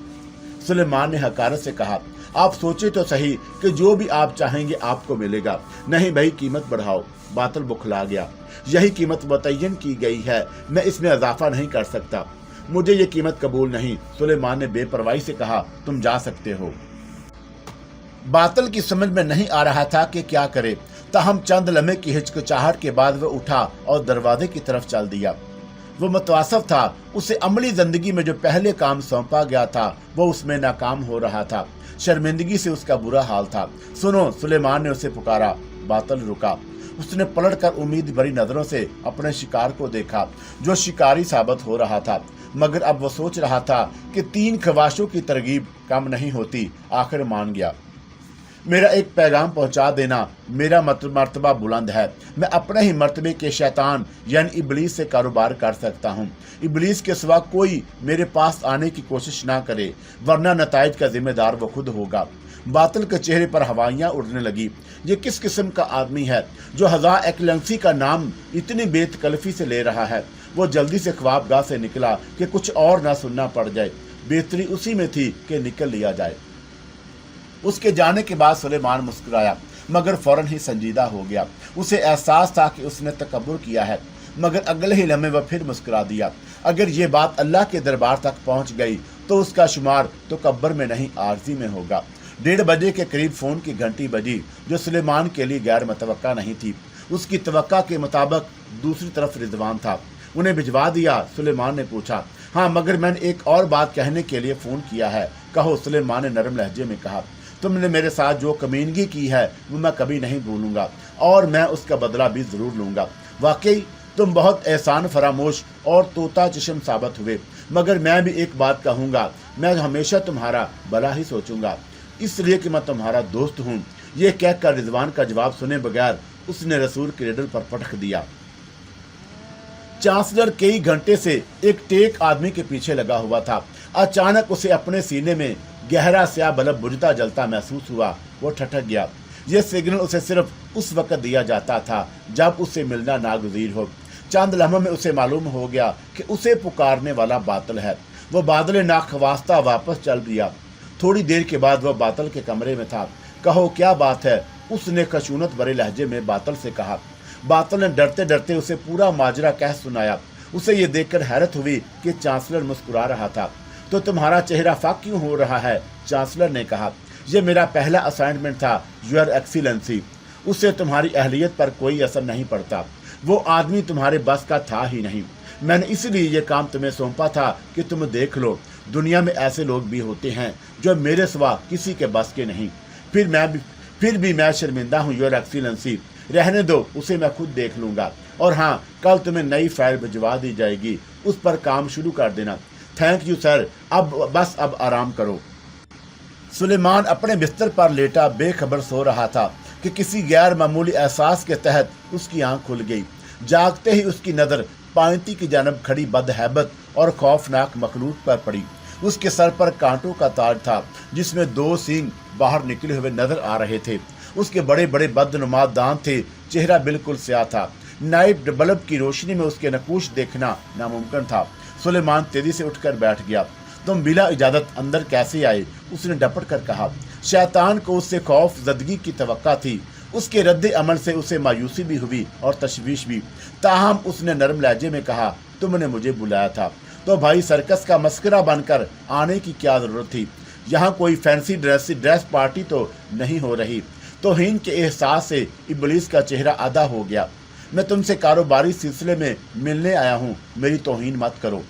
सुलेमान ने हकारत से कहा। आप सोचे तो सही कि जो भी आप चाहेंगे आपको मिलेगा। नहीं भाई, कीमत बढ़ाओ। बातल बुखला गया। यही कीमत मुतय्यन की गई है, मैं इसमें इजाफा नहीं कर सकता। मुझे ये कीमत कबूल नहीं। सुलेमान ने बेपरवाही से कहा। तुम जा सकते हो। बातल की समझ में नहीं आ रहा था कि क्या करे। ताहम चंद लम्हे की हिचकिचाहट के बाद वह उठा और दरवाजे की तरफ चल दिया। वो मुतवासिफ था। उसे अमली जिंदगी में जो पहले काम सौंपा गया था वो उसमें नाकाम हो रहा था। शर्मिंदगी से उसका बुरा हाल था। सुनो, सुलेमान ने उसे पुकारा। बातल रुका। उसने पलटकर उम्मीद भरी नजरों से अपने शिकार को देखा, जो शिकारी साबित हो रहा था। मगर अब वो सोच रहा था कि 3 ख्वाहिशों की तरगीब कम नहीं होती। आखिर मान गया। मेरा एक पैगाम पहुंचा देना। मेरा मर्तबा बुलंद है। मैं अपने ही मर्तबे के शैतान यानी इबलीस से कारोबार कर सकता हूं। इबलीस के सिवा कोई मेरे पास आने की कोशिश ना करे, वरना नताइज का जिम्मेदार वो खुद होगा। बातल के चेहरे पर हवाइयां उड़ने लगी। ये किस किस्म का आदमी है जो हज़ा एक्लेंसी का नाम इतनी बेतकल्फी से ले रहा है? वो जल्दी से ख्वाबगाह से निकला कि कुछ और ना सुनना पड़ जाए। बेहतरी उसी में थी कि निकल लिया जाए। उसके जाने के बाद सुलेमान मुस्कुराया, मगर फौरन ही संजीदा हो गया। उसे एहसास था कि उसने तकब्बुर किया है, मगर अगले ही लम्हे वह फिर मुस्कुरा दिया। अगर ये बात अल्लाह के दरबार तक पहुंच गई तो उसका शुमार तकब्बुर में नहीं, आर्जी में होगा। 1:30 बजे के करीब फोन की घंटी बजी, जो सुलेमान के लिए गैर मतवक्का नहीं थी। उसकी तवक्का के मुताबिक दूसरी तरफ रिजवान था। उन्हें भिजवा दिया? सुलेमान ने पूछा। हाँ, मगर मैंने एक और बात कहने के लिए फोन किया है। कहो, सुलेमान ने नरम लहजे में कहा। तुमने मेरे साथ जो कमीनगी की है वो मैं कभी नहीं भूलूंगा, और मैं उसका बदला भी जरूर लूंगा। वाकई तुम बहुत एहसान फरामोश और तोता चश्म साबित हुए, मगर मैं भी एक बात कहूंगा, मैं हमेशा तुम्हारा भला ही सोचूंगा, इसलिए कि मैं तुम्हारा दोस्त हूँ। ये कहकर रिजवान का जवाब सुने बगैर उसने रसूल के रेडल पर पटक दिया। चांसलर कई घंटे से एक टेक आदमी के पीछे लगा हुआ था। अचानक उसे अपने सीने में गहरा स्याह बल्ब बुझता जलता महसूस हुआ। वो ठठक गया। यह सिग्नल उसे सिर्फ उस वक्त दिया जाता था जब उसे मिलना नागुज़ीर हो। चंद लम्हों में उसे मालूम हो गया कि उसे पुकारने वाला बातल है। वो बादल नाखवास्ता वापस चल दिया। थोड़ी देर के बाद वह बातल के कमरे में था। कहो, क्या बात है? उसने खशूनत भरे लहजे में बातल से कहा। बातल ने डरते डरते उसे पूरा माजरा कह सुनाया। उसे ये देखकर हैरत हुई कि चांसलर मुस्कुरा रहा था। तो तुम्हारा चेहरा फाक क्यों हो रहा है? चांसलर ने कहा। यह मेरा पहला असाइनमेंट था, योर एक्सीलेंसी। उससे तुम्हारी अहलियत पर कोई असर नहीं पड़ता। वो आदमी तुम्हारे बस का था ही नहीं। मैंने इसलिए ये काम तुम्हें सौंपा था कि तुम देख लो, दुनिया में ऐसे लोग भी होते हैं जो मेरे सिवा किसी के बस के नहीं। फिर भी मैं शर्मिंदा हूँ, योर एक्सीलेंसी। रहने दो, उसे मैं खुद देख लूंगा। और हाँ, कल तुम्हें नई फाइल भिजवा दी जाएगी, उस पर काम शुरू कर देना। Thank you sir. अब आराम करो। सुलेमान अपने बिस्तर पर लेटा बेखबर सो रहा था कि किसी गैर मामूली एहसास के तहत उसकी आंख खुल गई। जागते ही उसकी नज़र पाइंती की जानब खड़ी बदहैबत और खौफनाक मखलूक पर पड़ी। उसके सर पर कांटों का ताज था जिसमें 2 सींग बाहर निकले हुए नजर आ रहे थे। उसके बड़े बड़े बदनुमा दांत थे। चेहरा बिल्कुल स्याह था। नाइट बल्ब की रोशनी में उसके नकूश देखना नामुमकिन था। सुलेमान तेजी से उठकर बैठ गया। तुम बिला इजाजत अंदर कैसे आए? उसने डपट कर कहा। शैतान को उससे खौफ ज़दगी की तवक्का थी। उसके रद्द अमल से उसे मायूसी भी हुई और तशवीश भी। ताहम उसने नरम लहजे में कहा, तुमने मुझे बुलाया था तो भाई सर्कस का मस्करा बनकर आने की क्या जरूरत थी? यहाँ कोई फैंसी ड्रेस पार्टी तो नहीं हो रही। तौहीन के एहसास से इब्लीस का चेहरा आधा हो गया। मैं तुमसे कारोबारी सिलसिले में मिलने आया हूँ, मेरी तौहीन मत करो।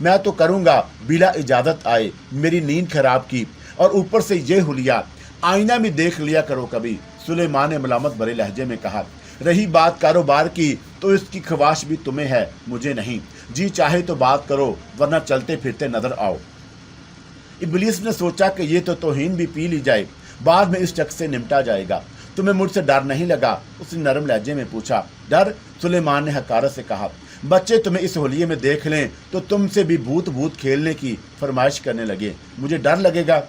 मैं तो करूँगा बिला इजाज़त आए। मेरी नींद खराब की और ऊपर से ये हुलिया, आईना में देख लिया करो कभी, सुलेमान ने मलामत भरे लहजे में कहा। रही बात कारोबार की तो इसकी ख्वाहिश भी तुम्हें है, मुझे नहीं। जी चाहे तो बात करो वरना चलते फिरते नजर आओ। इब्लीस ने सोचा कि ये तो तौहीन भी पी ली जाए, बाद में इस शख्स से निपटा जाएगा। तुम्हें मुझसे डर नहीं लगा? उसने नरम लहजे में पूछा। डर? सुलेमान ने हकारत से कहा। बच्चे तुम्हें इस होलिये में देख लें तो तुमसे भी भूत खेलने की फरमाइश करने लगे। मुझे डर लगेगा?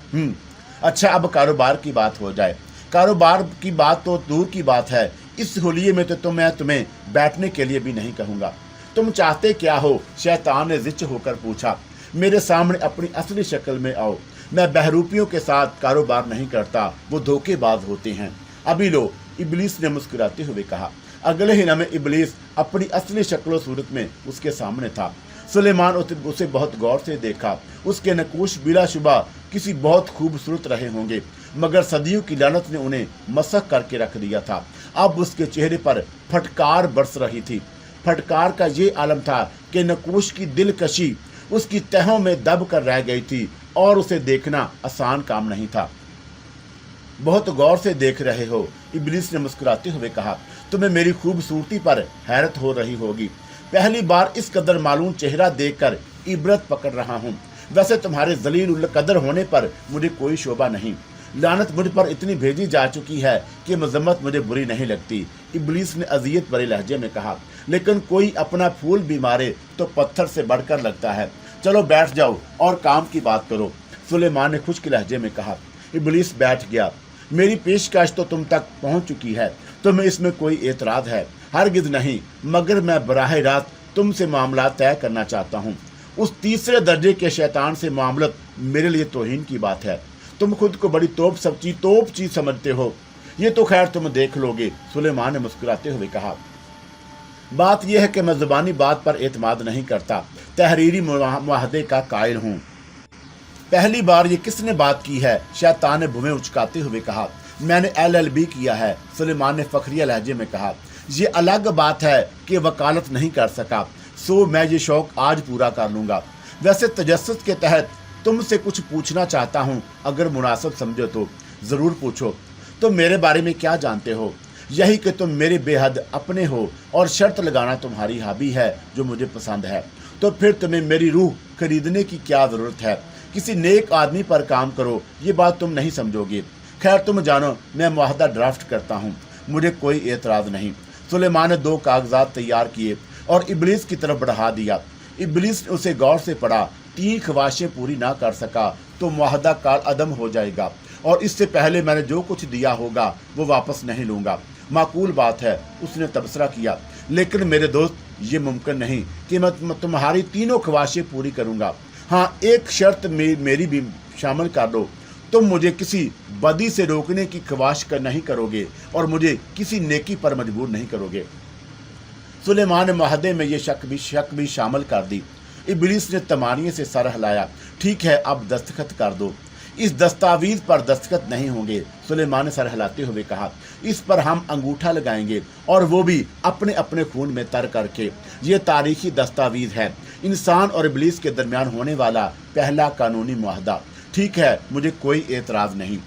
अच्छा, अब कारोबार की बात हो जाए। कारोबार की बात तो दूर की बात है, इस होलिये में तो मैं तुम्हें बैठने के लिए भी नहीं कहूँगा। तुम चाहते क्या हो? शैतान ने जिच होकर पूछा। मेरे सामने अपनी असली शक्ल में आओ। मैं बहरूपियों के साथ कारोबार नहीं करता, वो धोखेबाज होते हैं। अभी लो, इब्लीस ने मुस्कुराते हुए कहा। अगले ही लम्हे इब्लीस अपनी असली शक्ल और सूरत में उसके सामने था। सुलेमान उसे बहुत गौर से देखा। उसके नकूश बिलाशुबा किसी बहुत खूबसूरत रहे होंगे, मगर सदियों की लानत ने उन्हें मसख करके रख दिया था। अब उसके चेहरे पर फटकार बरस रही थी। फटकार का ये आलम था कि नकूश की दिलकशी उसकी तहों में दब कर रह गई थी और उसे देखना आसान काम नहीं था। बहुत गौर से देख रहे हो, इब्लीस ने मुस्कुराते हुए कहा। तुम्हें मेरी खूबसूरती पर हैरत हो रही होगी। पहली बार इस कदर मालूम चेहरा देखकर इबरत पकड़ रहा हूँ। वैसे तुम्हारे जलील उल कदर होने पर मुझे कोई शोभा नहीं। लानत मुझ पर इतनी भेजी जा चुकी है कि मजम्मत मुझे बुरी नहीं लगती, इब्लीस ने अजियत भरे लहजे में कहा। लेकिन कोई अपना फूल भी मारे तो पत्थर से बढ़कर लगता है। चलो बैठ जाओ और काम की बात करो, सुलेमान ने खुश्क लहजे में कहा। इब्लीस बैठ गया। मेरी पेशकश तो तुम तक पहुंच चुकी है, तुम्हें इसमें कोई एतराज है? हरगिज नहीं, मगर मैं बराह रास्त तुमसे मामला तय करना चाहता हूँ। उस तीसरे दर्जे के शैतान से मामलत मेरे लिए तौहीन की बात है। तुम खुद को बड़ी तोप चीज समझते हो। ये तो खैर तुम देख लोगे, सुलेमान ने मुस्कुराते हुए कहा। बात यह है कि मैं जुबानी बात पर एतमाद नहीं करता, तहरीरी मुआहदे का कायल हूँ। पहली बार ये किसने बात की है? शैतान ने भुवें उचकाते हुए कहा। मैंने LLB किया है, सुलेमान ने फखरिया लहजे में कहा। ये अलग बात है कि वकालत नहीं कर सका, सो मैं ये शौक आज पूरा कर लूँगा। वैसे तजस्सुस के तहत तुमसे कुछ पूछना चाहता हूँ, अगर मुनासिब समझो तो ज़रूर पूछो। तुम मेरे बारे में क्या जानते हो? यही कि तुम मेरे बेहद अपने हो और शर्त लगाना तुम्हारी हॉबी है जो मुझे पसंद है। तो फिर तुम्हें मेरी रूह खरीदने की क्या ज़रूरत है? किसी नेक आदमी पर काम करो, ये बात तुम नहीं समझोगे। खैर तुम जानो, मैं मुआहदा ड्राफ्ट करता हूँ, मुझे कोई एतराज़ नहीं। सुलेमान ने 2 कागजात तैयार किए और इब्लीस की तरफ बढ़ा दिया। इब्लीस ने उसे गौर से पढ़ा। 3 ख्वाहिशें पूरी ना कर सका तो मुआहदा काल अदम हो जाएगा और इससे पहले मैंने जो कुछ दिया होगा वो वापस नहीं लूँगा। माकूल बात है, उसने तबसरा किया। लेकिन मेरे दोस्त, ये मुमकिन नहीं कि मैं तुम्हारी 3 ख्वाहिशें पूरी करूँगा। हाँ, एक शर्त मेरी भी शामिल कर दो। तुम मुझे किसी बदी से रोकने की ख्वाहिश नहीं करोगे और मुझे किसी नेकी पर मजबूर नहीं करोगे। सुलेमान ने मुआहदे में ये शक भी शामिल कर दी। इब्लीस ने तमानिए से सर हिलाया। ठीक है, अब दस्तखत कर दो। इस दस्तावेज पर दस्तखत नहीं होंगे, सुलेमान ने सर हिलाते हुए कहा। इस पर हम अंगूठा लगाएंगे और वो भी अपने अपने खून में तर करके। ये तारीखी दस्तावेज है, इंसान और इब्लीस के दरमियान होने वाला पहला कानूनी मुआहदा। ठीक है, मुझे कोई एतराज़ नहीं।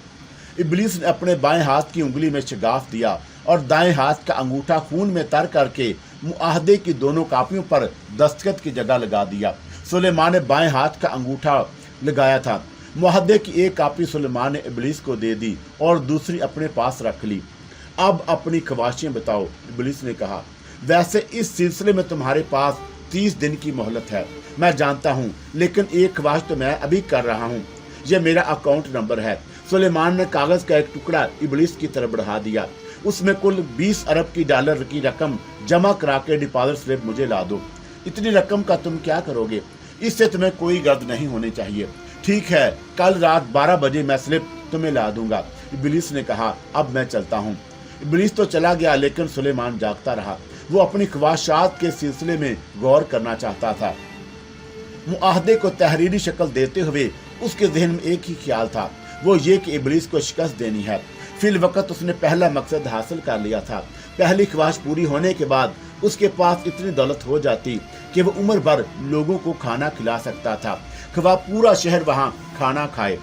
इब्लीस ने अपने बाएं हाथ की उंगली में शगाफ दिया और दाएं हाथ का अंगूठा खून में तर करके मुआहदे की दोनों कापियों पर दस्तखत की जगह लगा दिया। सुलेमान ने बाएं हाथ का अंगूठा लगाया था। मुआहदे की एक कापी सुलेमान ने इब्लीस को दे दी और दूसरी अपने पास रख ली। अब अपनी ख्वाहिशें बताओ, इब्लीस ने कहा। वैसे इस सिलसिले में तुम्हारे पास 30 दिन की मोहलत है। मैं जानता हूँ, लेकिन एक ख्वाहिश तो मैं अभी कर रहा हूँ। यह मेरा अकाउंट नंबर है। सुलेमान ने कागज का एक टुकड़ा इब्लीस की तरफ बढ़ा दिया। उसमें कुल 20 अरब की डॉलर की रकम जमा करा के डिपॉजिट स्लिप मुझे ला दो। इतनी रकम का तुम क्या करोगे? इससे तुम्हें कोई गर्द नहीं होनी चाहिए। ठीक है, कल रात 12 बजे मैं स्लिप तुम्हें ला दूंगा। इब्लीस ने कहा, अब मैं चलता हूँ। इब्लीस तो चला गया, लेकिन सुलेमान जागता रहा। वो अपनी ख्वाहिशात के सिलसिले में गौर करना चाहता था। मुआहदे को तहरीरी शक्ल देते हुए उसके ज़हन में एक ही ख्याल था, वो ये कि इब्लीस को शिकस्त देनी है। फिल वक्त उसने पहला मकसद हासिल कर लिया था। पहली ख्वाहिश पूरी होने के बाद उसके पास इतनी दौलत हो जाती कि वो उम्र भर लोगों को खाना खिला सकता था, ख्वाह पूरा शहर वहाँ खाना खाए।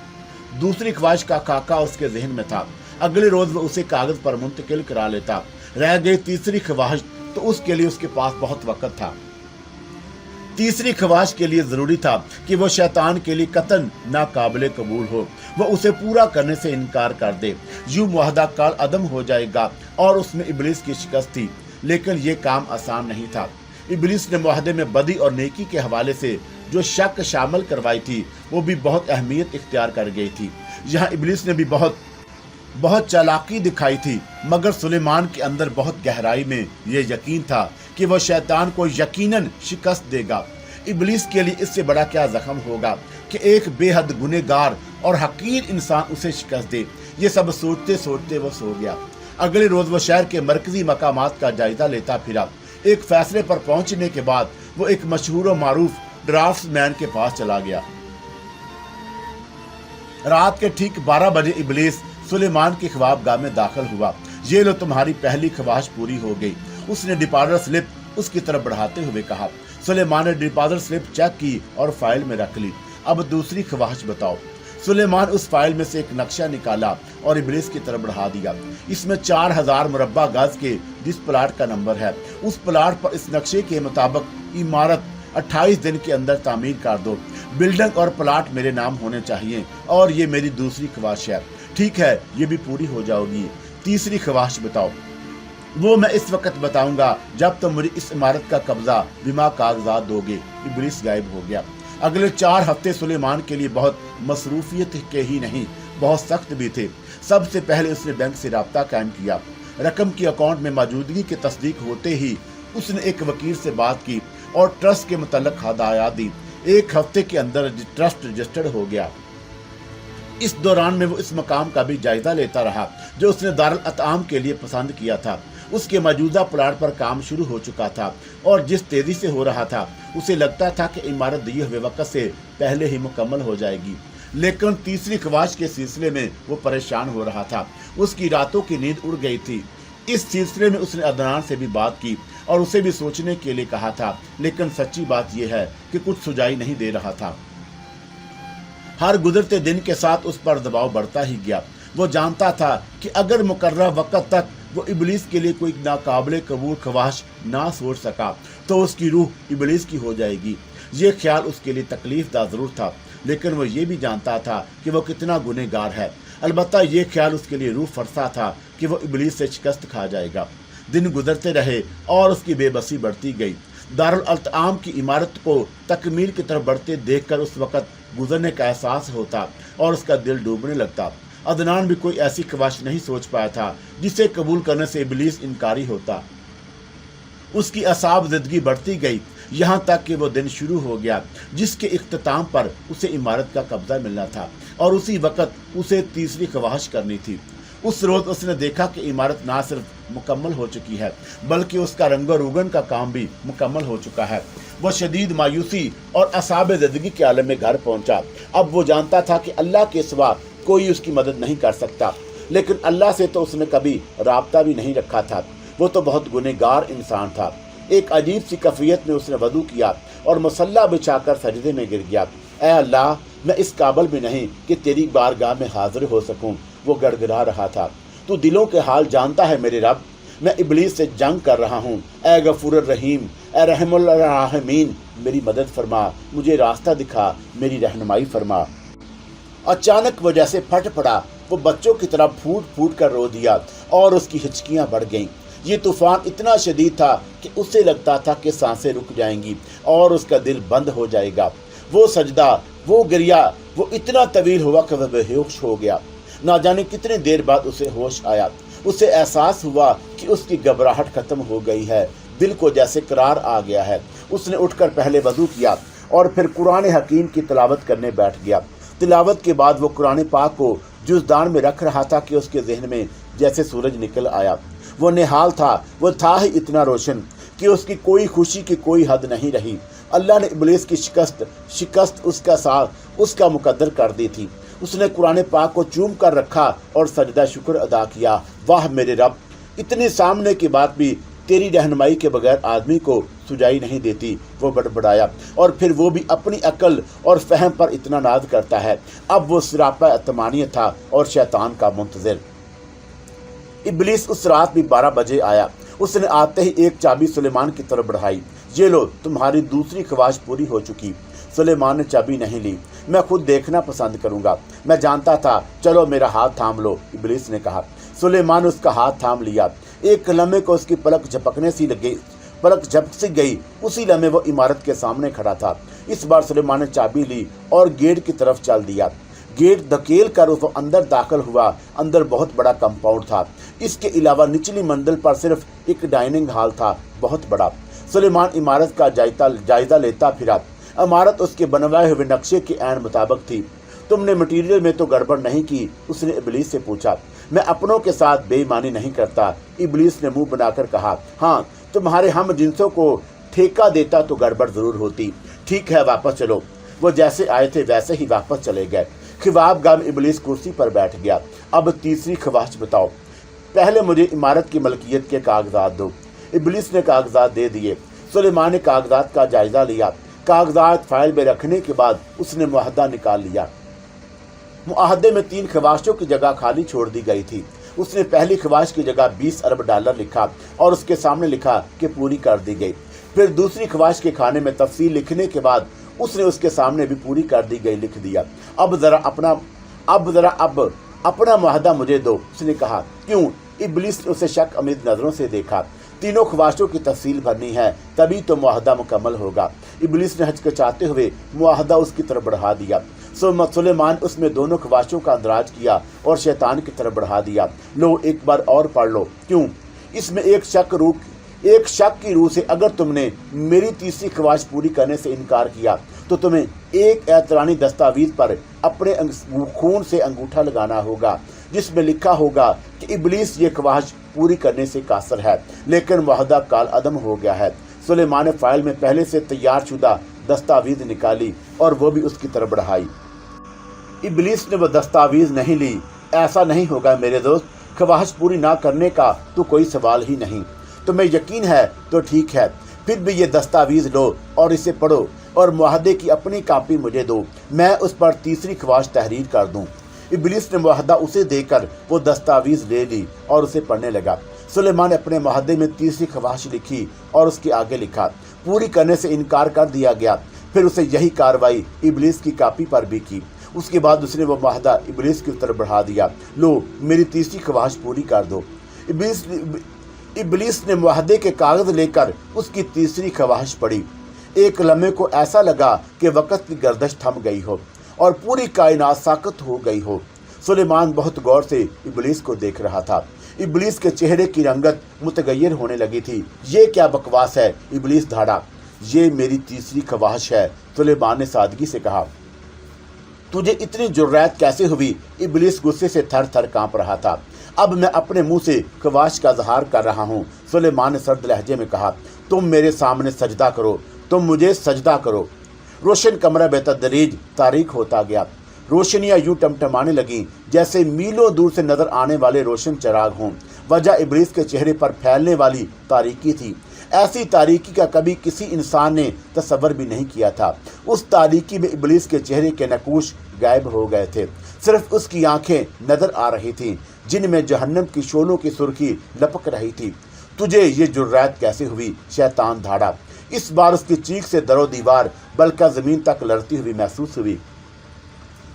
दूसरी ख्वाहिश का खाका उसके जहन में था। अगले रोज वो उसे कागज पर मुंतकिल करा लेता। रह गई तीसरी ख्वाहिश, तो उसके लिए उसके पास बहुत वक्त था। तीसरी ख्वाहिश के लिए जरूरी था कि वो शैतान के लिए कतन नाकाबिले कबूल हो, वो उसे पूरा करने से इनकार कर दे। यूं मुआहदा काल अदम हो जाएगा और उसमें इब्लीस की शिकस्त थी। लेकिन ये काम आसान नहीं था। इब्लीस ने मुआहदे में बदी और नेकी के हवाले से जो शक शामिल करवाई थी, वो भी बहुत अहमियत इख्तियार कर गई थी। यहाँ इब्लीस ने भी बहुत चालाकी दिखाई थी, मगर सुलेमान के अंदर बहुत गहराई में ये यकीन था कि वह शैतान को यकीनन शिकस्त देगा। इब्लीस के लिए इससे बड़ा क्या जख्म होगा कि एक बेहद गुनहगार और हकीर इंसान उसे शिकस्त दे। ये सब सोचते सोचते वो सो गया। अगले रोज वो शहर के मरकजी मकामात का जायजा लेता फिरा। एक फैसले पर पहुंचने के बाद वो एक मशहूर और मारूफ ड्राफ्ट्समैन के पास चला गया। रात के ठीक 12 बजे इब्लीस सुलेमान की ख्वाबगाह में दाखिल हुआ। ये लो, तुम्हारी पहली ख्वाहिश पूरी हो गई। उसने डिपॉजिट स्लिप उसकी तरफ बढ़ाते हुए कहा। सुलेमान ने डिपॉजिट स्लिप चेक की और फाइल में रख ली। अब दूसरी ख्वाहिश बताओ। सुलेमान उस फाइल में से एक नक्शा निकाला और इब्लीस की तरफ बढ़ा दिया। इसमें 4000 मुरब्बा गज के जिस प्लाट का नंबर है, उस प्लाट पर इस नक्शे के मुताबिक इमारत 28 दिन के अंदर तामीर कर दो। बिल्डिंग और प्लाट मेरे नाम होने चाहिए और ये मेरी दूसरी ख्वाहिश है। ठीक है, ये भी पूरी हो जाएगी। तीसरी ख्वाहिश बताओ। वो मैं इस वक्त बताऊंगा जब तुम मुझे इस इमारत का कब्जा बिमा कागजात दोगे। इब्लीस गायब हो गया। अगले 4 हफ्ते सुलेमान के लिए बहुत मसरूफियत के ही नहीं, बहुत सख्त भी थे। सबसे पहले उसने बैंक से राब्ता कायम किया। रकम की अकाउंट में मौजूदगी की तस्दीक होते ही उसने एक वकील से बात की और ट्रस्ट के मुतल्लिक हदायत दी। 1 हफ्ते के अंदर ट्रस्ट रजिस्टर्ड हो गया। इस दौरान में वो इस मकाम का भी जायजा लेता रहा जो उसने दारुल अताम के लिए पसंद किया था। उसके मौजूदा प्लाट पर काम शुरू हो चुका था और जिस तेजी से हो रहा था उसे लगता था कि इमारत दिए हुए वक्त से पहले ही मुकम्मल हो जाएगी। लेकिन तीसरी ख्वाहिश के सिलसिले में वो परेशान हो रहा था। उसकी रातों की नींद उड़ गई थी। इस सिलसिले में उसने अदनान से भी बात की और उसे भी सोचने के लिए कहा था, लेकिन सच्ची बात यह है कि कुछ सुझाई नहीं दे रहा था। हर गुजरते दिन के साथ उस पर दबाव बढ़ता ही गया। वो जानता था कि अगर मुकर्रर वक्त तक वो इब्लीस के लिए कोई नाकाबिले कबूल ख्वाहिश ना सोच सका तो उसकी रूह इब्लीस की हो जाएगी। ये ख्याल उसके लिए तकलीफदा जरूर था, लेकिन वो ये भी जानता था कि वो कितना गुनहगार है। अलबत्ता ये ख्याल उसके लिए रूह फरसा था कि वो इब्लीस से शिकस्त खा जाएगा। दिन गुजरते रहे और उसकी बेबसी बढ़ती गई। दारुल अताम की इमारत को तकमील की तरफ बढ़ते देखकर उस वक्त गुजरने का एहसास होता और उसका दिल डूबने लगता। अदनान भी कोई ऐसी ख्वाहिश नहीं सोच पाया था जिसे कबूल करने से इब्लीस इनकारी होता। उसकी असाब ज़िंदगी बढ़ती गई, यहाँ तक कि वो दिन शुरू हो गया जिसके इख्तिताम पर उसे इमारत का कब्जा मिलना था और उसी वक्त उसे तीसरी ख्वाहिश करनी थी। उस रोज उसने देखा कि इमारत ना सिर्फ मुकम्मल हो चुकी है बल्कि उसका रंगो रोगन का काम भी मुकम्मल हो चुका है। वो शदीद मायूसी और असाब ज़िंदगी के आलम में घर पहुंचा। अब वो जानता था कि अल्लाह के सिवा कोई उसकी मदद नहीं कर सकता, लेकिन अल्लाह से तो उसने कभी राब्ता भी नहीं रखा था। वो तो बहुत गुनहगार इंसान था। एक अजीब सी कैफियत में उसने वदू किया और मुसल्ला बिछाकर सजदे में गिर गया। ऐ अल्लाह, मैं इस काबिल भी नहीं कि तेरी बारगाह में हाजिर हो सकूं। वो गड़गड़ा रहा था। तू दिलों के हाल जानता है मेरे रब, मैं इब्लीस से जंग कर रहा हूँ। ऐ गफूर रहीम, ऐ रहमुल राहिमीन, मेरी मदद फरमा, मुझे रास्ता दिखा, मेरी रहनुमाई फरमा। अचानक वो जैसे फट पड़ा। वो बच्चों की तरह फूट फूट कर रो दिया और उसकी हिचकियां बढ़ गईं। ये तूफान इतना शदीद था कि उससे लगता था कि सांसें रुक जाएंगी और उसका दिल बंद हो जाएगा। वो सजदा, वो गिरिया, वो इतना तवील हुआ कि वह बेहोश हो गया। ना जाने कितनी देर बाद उसे होश आया। उसे एहसास हुआ कि उसकी घबराहट खत्म हो गई है, दिल को जैसे करार आ गया है। उसने उठकर पहले वजू किया और फिर कुरान हकीम की तिलावत करने बैठ गया। तिलावत के बाद वो कुरान पाक को जुज़दान में रख रहा था कि उसके जहन में जैसे सूरज निकल आया। वो निहाल था, वो था ही इतना रोशन कि उसकी कोई खुशी की कोई हद नहीं रही। अल्लाह ने इब्लीस की शिकस्त उसका मुकद्दर कर दी थी। उसने कुरान पाक को चूम कर रखा और सजदा शुक्र अदा किया। वाह मेरे रब, इतने सामने की बात भी तेरी रहनुमाई के बगैर आदमी को सुझाई नहीं देती। वो बड़बड़ाया और फिर वो भी अपनी अकल और फहम पर इतना नाज करता है। अब वो सिरापा अतमानियत था और शैतान का मुंतज़िर। इब्लीस उस रात भी 12 बजे आया। उसने आते ही एक चाबी सुलेमान की तरफ बढ़ाई। ये लो, तुम्हारी दूसरी ख्वाहिश पूरी हो चुकी। सुलेमान ने चाबी नहीं ली। मैं खुद देखना पसंद करूंगा, मैं जानता था। चलो मेरा हाथ थाम लो, इब्लीस ने कहा। सुलेमान उसका हाथ थाम लिया। एक लम्हे को उसकी पलक झपक सी गई। उसी लम्हे वो इमारत के सामने खड़ा था। इस बार सुलेमान ने चाबी ली और गेट की तरफ चल दिया। गेट धकेल कर वो अंदर दाखिल हुआ। अंदर बहुत बड़ा कंपाउंड था। इसके अलावा निचली मंजिल पर सिर्फ एक डाइनिंग हॉल था, बहुत बड़ा। सुलेमान इमारत का जायजा लेता फिरा। इमारत उसके बनवाए हुए नक्शे के ऐन मुताबिक थी। तुमने मटीरियल में तो गड़बड़ नहीं की? उसने इब्लीस से पूछा। मैं अपनों के साथ बेईमानी नहीं करता, इब्लीस ने मुंह बनाकर कहा। हाँ, तुम्हारे हम जिनसों को ठेका देता तो गड़बड़ जरूर होती। ठीक है, वापस चलो। वो जैसे आए थे वैसे ही वापस चले गए। ख्वाबगाम इब्लीस कुर्सी पर बैठ गया। अब तीसरी ख्वाहिश बताओ। पहले मुझे इमारत की मलकियत के कागजात दो। इब्लीस ने कागजात दे दिए। सुलेमान ने कागजात का जायजा लिया। कागजात फाइल में रखने के बाद उसने मुआहदा निकाल लिया। मुआहदे में 3 ख्वाहिशों की जगह खाली छोड़ दी गई थी। उसने पहली ख्वाहिश की जगह $20 अरब लिखा और उसके सामने लिखा कि पूरी कर दी गई। फिर दूसरी ख्वाहिश के खाने में तफसील लिखने के बाद उसने उसके सामने भी पूरी कर दी गई लिख दिया। अब जरा अपना मुआहदा मुझे दो, उसने कहा। क्यों? इब्लीस ने उसे शक अमीद नजरों से देखा। 3 ख्वाहिशों की तफसील भरनी है, तभी तो मुआहदा मुकम्मल होगा। इब्लीस ने हचकचाते हुए मुआहदा उसकी तरफ बढ़ा दिया। सुलेमान उसमें दोनों ख्वाहिशों का अंदराज किया और शैतान की तरफ बढ़ा दिया। लो, एक बार और पढ़ लो। क्यों? इसमें एक शक की रूह से अगर तुमने मेरी तीसरी ख्वाहिश पूरी करने से इनकार किया तो तुम्हें एक ऐतरानी दस्तावेज पर अपने खून से अंगूठा लगाना होगा, जिसमें लिखा होगा कि इब्लीस ये ख्वाहिश पूरी करने से कासर है, लेकिन मुआहदा काल अदम हो गया है। सुलेमान ने फाइल में पहले से तैयार शुदा दस्तावेज निकाली और वो भी उसकी तरफ बढ़ाई। इब्लीस ने वो दस्तावेज नहीं ली। ऐसा नहीं होगा मेरे दोस्त, ख्वाहिश पूरी ना करने का तो कोई सवाल ही नहीं। तुम्हें यकीन है तो ठीक है, फिर भी ये दस्तावेज लो और इसे पढ़ो और मुआहदे की अपनी कॉपी मुझे दो, मैं उस पर तीसरी ख्वाहिश तहरीर कर दूं। इब्लीस ने मुआहदा उसे देकर वो दस्तावेज ले ली और उसे पढ़ने लगा। सुलेमान ने अपने मुआहदे में तीसरी ख्वाहिश लिखी और उसके आगे लिखा, पूरी करने से इनकार कर दिया गया। फिर उसे यही कार्रवाई इब्लीस की कॉपी पर भी की। उसके बाद उसने वो मुआहदा इब्लीस की तरफ बढ़ा दिया। लो, मेरी तीसरी ख्वाहिश पूरी कर दो। इब्लीस ने मुआहदे के कागज लेकर उसकी तीसरी ख्वाहिश पढ़ी। एक लम्हे को ऐसा लगा कि वक़्त की गर्दश थम गई हो और पूरी कायनात साकत हो गई हो। सुलेमान बहुत गौर से इब्लीस को देख रहा था। इब्लीस के चेहरे की रंगत मुतगय्यर होने लगी थी। ये क्या बकवास है? इब्लीस धाड़ा। ये मेरी तीसरी ख्वाहिश है, सुलेमान ने सादगी से कहा। तुझे इतनी जुर्रत कैसे हुई? इब्लीस गुस्से से थर थर कांप रहा था। अब मैं अपने मुंह से ख्वाहिश का इजहार कर रहा हूँ, सुलेमान ने सर्द लहजे में कहा। तुम मेरे सामने सजदा करो, तुम मुझे सजदा करो। रोशन कमरा बेतदरीज तारीक होता गया। रोशनियां यूं टमटमाने लगी जैसे मीलों दूर से नजर आने वाले रोशन चिराग हों। वजह इब्लीस के चेहरे पर फैलने वाली तारीकी थी। ऐसी तारीकी का कभी किसी इंसान ने तसव्वुर भी नहीं किया था। उस तारीकी में इब्लीस के चेहरे के नकूश गायब हो गए थे। सिर्फ उसकी आंखें नजर आ रही थीं, जिनमें जहन्नम की शोलों की सुर्खी लपक रही थी। तुझे ये जुर्रत कैसे हुई? शैतान धाड़ा। इस बार उसकी चीख से दरो दीवार बल्कि जमीन तक लड़ती हुई महसूस हुई।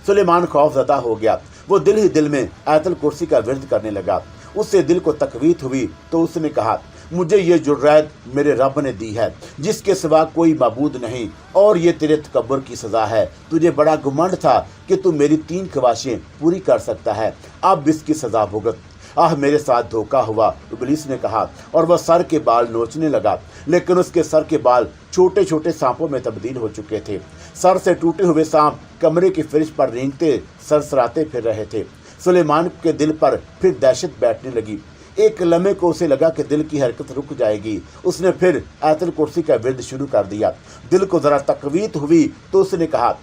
सुलेमान खौफजदा हो गया। वो दिल ही दिल में आयतुल कुर्सी का विर्द करने लगा। उससे दिल को तकवीत हुई तो उसने कहा, मुझे ये जुर्रत मेरे रब ने दी है जिसके सिवा कोई माबूद नहीं, और ये तेरे तकब्बुर की सज़ा है। तुझे बड़ा घमंड था कि तू मेरी 3 ख्वाहिशें पूरी कर सकता है, अब इसकी सज़ा भुगत। आह, मेरे साथ धोखा हुआ, इब्लीस ने कहा, और वह सर के बाल नोचने लगा। लेकिन उसके सर के बाल छोटे छोटे सांपों में तब्दील हो चुके थे। सर से टूटे हुए सांप कमरे की फ्रिज पर रेंगते सरसराते फिर रहे थे। सुलेमान के दिल पर फिर दहशत बैठने लगी। एक लम्हे को उसे लगा कि दिल की हरकत रुक जाएगी। उसने फिर आयतुल कुर्सी का विर्द शुरू कर दिया। दिल को जरा तकवीत हुई तो उसने कहा,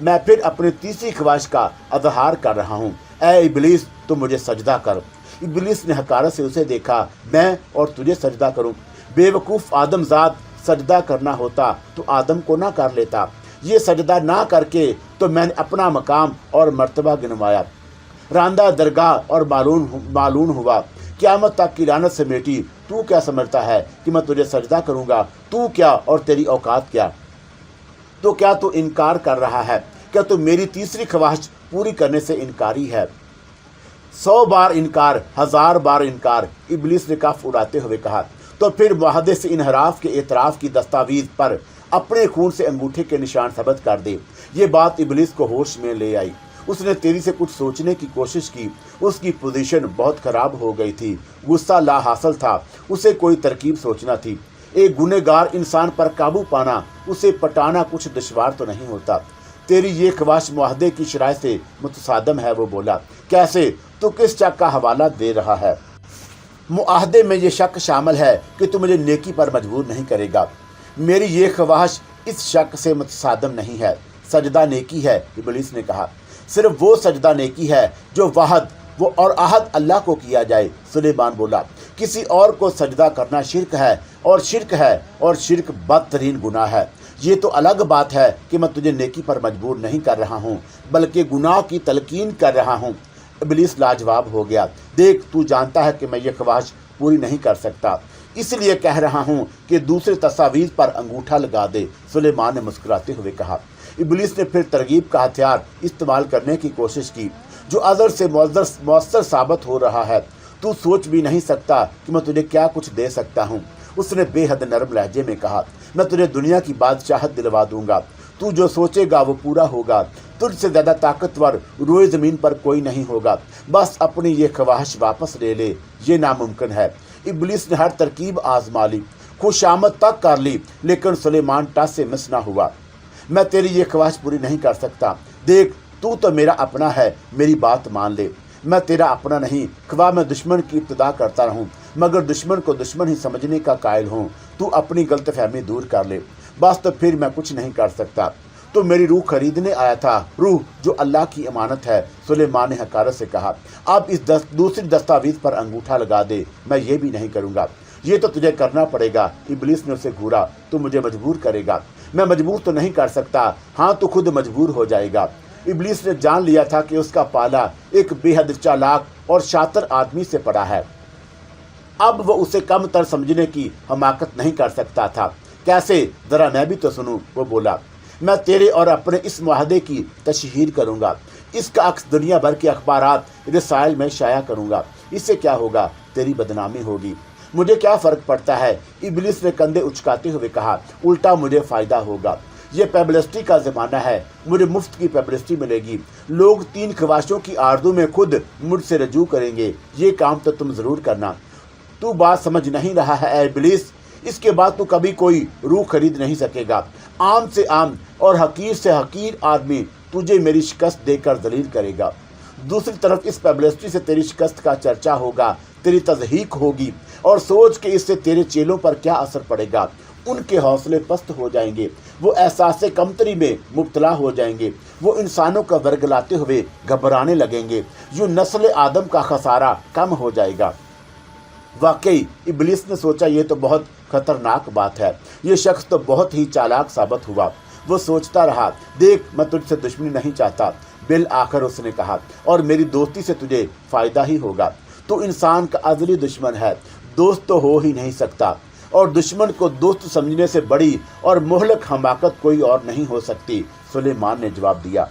मैं अपनी तीसरी ख्वाहिश का अजहार कर रहा हूँ। ऐ इब्लीस, तू मुझे सजदा कर। इब्लीस ने हकारत से उसे देखा, मैं और तुझे सजदा करूं? बेवकूफ़ आदमजाद, सजदा करना होता तो आदम को ना कर लेता। ये सजदा ना करके तो मैंने अपना मकाम और मर्तबा गिनवाया, रांदा दरगाह और मालून हुआ। क़यामत तक की लानत समेटी। तू क्या समझता है कि मैं तुझे सजदा करूंगा? तू क्या और तेरी औकात क्या? तो क्या तू इनकार कर रहा है? क्या तू मेरी तीसरी ख्वाहिश पूरी करने से इनकारी है? 100 बार इनकार, 1000 बार इनकार, इब्लीस ने कफ उड़ाते हुए कहा। तो फिर वाहदे से इनहराफ के एतराफ़ की दस्तावेज पर अपने खून से अंगूठे के निशान सबत कर दे। ये बात इब्लीस को होश में ले आई। उसने तेरी से कुछ सोचने की कोशिश की। उसकी पोजीशन बहुत खराब हो गई थी। गुस्सा ला हासिल था। उसे कोई तरकीब सोचना थी। एक गुनहगार इंसान पर काबू पाना, उसे पटाना कुछ दुश्वार तो नहीं होता। तेरी ये ख्वाहिश मुआहदे की शराय से मुतसादम है। वो बोला, कैसे? तू किस शक का हवाला दे रहा है? मुआहदे में ये शक शामिल है कि तू मुझे नेकी पर मजबूर नहीं करेगा। मेरी ये ख्वाहिश इस शक से मुतसादम नहीं है। सजदा नेकी है, इब्लीस ने कहा। सिर्फ वो सजदा नेकी है जो और आहद अल्लाह को किया जाए। सुलेमान बोला, किसी और को सजदा करना शिरक है, और शिरक बदतरीन गुनाह है। ये तो अलग बात है कि मैं तुझे नेकी पर मजबूर नहीं कर रहा हूँ, बल्कि गुनाह की तलकीन कर रहा हूँ। इब्लीस लाजवाब हो गया। देख, तू जानता है कि मैं ये ख्वाहिश पूरी नहीं कर सकता, इसलिए कह रहा हूँ कि दूसरे तस्वीर पर अंगूठा लगा दे। सुलेमान ने मुस्कुराते हुए कहा। इब्लीस ने फिर तरगीब का हथियार इस्तेमाल करने की कोशिश की, जो अज़र से मौसर साबित हो रहा है। तू सोच भी नहीं सकता कि मैं तुझे क्या कुछ दे सकता हूँ। उसने बेहद नरम लहजे में कहा, मैं तुझे दुनिया की बादशाहत दिलवा दूंगा। तू जो सोचेगा वो पूरा होगा। तुझसे ज़्यादा ताकतवर रोए ज़मीन पर कोई नहीं होगा। बस अपनी ये ख्वाहिश वापस ले ले, ये नामुमकिन है। इब्लीस ने हर तरकीब आजमा ली, खुशामद तक कर ली, लेकिन सुलेमान टस से मिस ना हुआ। मैं तेरी ये ख्वाहिश पूरी नहीं कर सकता। देख, तू तो मेरा अपना है, मेरी बात मान ले। मैं तेरा अपना नहीं, ख्वाह मैं दुश्मन की इब्तिदा करता रहूं, मगर दुश्मन को दुश्मन ही समझने का कायल हूँ। तू अपनी गलतफहमी दूर कर ले, बस तो फिर मैं कुछ नहीं कर सकता। तो मेरी रूह खरीदने आया था, रूह जो अल्लाह की अमानत है। सुलेमान ने हकारत से कहा, अब इस दूसरी दस्तावेज पर अंगूठा लगा दे। मैं ये भी नहीं करूँगा, ये तो तुझे करना पड़ेगा। इब्लीस ने उसे घूरा, तू मुझे मजबूर करेगा। मैं मजबूर तो नहीं कर सकता, हाँ तू खुद मजबूर हो जाएगा। इब्लीस ने जान लिया था कि उसका पाला एक बेहद चालाक और शातिर आदमी से पड़ा है। अब वो उसे कम तर समझने की हमाकत नहीं कर सकता था। कैसे? जरा मैं भी तो सुनूं। वो बोला, मैं तेरे और अपने इस मुआहदे की तशहीर करूंगा। इसका अक्स दुनिया भर के अखबारात रसायल में शाया करूंगा। इससे क्या होगा? तेरी बदनामी होगी। मुझे क्या फ़र्क पड़ता है? इब्लीस ने कंधे उचकाते हुए कहा, उल्टा मुझे फ़ायदा होगा। ये पब्लिसिटी का ज़माना है, मुझे मुफ्त की पब्लिसिटी मिलेगी। लोग 3 ख्वाहिशों की आरज़ू में खुद मुझसे रजू करेंगे। ये काम तो तुम ज़रूर करना। तू बात समझ नहीं रहा है इब्लीस। इसके बाद तू कभी कोई रूह खरीद नहीं सकेगा। आम से आम और हकीर से हकीर आदमी तुझे मेरी शिकस्त देकर दलील करेगा। दूसरी तरफ इस पब्लिसिटी से तेरी शिकस्त का चर्चा होगा, तेरी तज़हीक होगी, और सोच के इससे तेरे चेलों पर क्या असर पड़ेगा। उनके हौसले पस्त हो जाएंगे, वो एहसास कमतरी में मुब्तला हो जाएंगे, वो इंसानों का वर्गलाते हुए घबराने लगेंगे। यूँ नस्ल आदम का खसारा कम हो जाएगा। वाकई इब्लीस ने सोचा, ये तो बहुत खतरनाक बात है। ये शख्स तो बहुत ही चालाक साबित हुआ। वो सोचता रहा, देख, मैं तुझसे दुश्मनी नहीं चाहता। बिल आखिर उसने कहा, और मेरी दोस्ती से तुझे फ़ायदा ही होगा। तो इंसान का अज़ली दुश्मन है, दोस्त तो हो ही नहीं सकता, और दुश्मन को दोस्त समझने से बड़ी और मुहलक हमाकत कोई और नहीं हो सकती। सुलेमान ने जवाब दिया,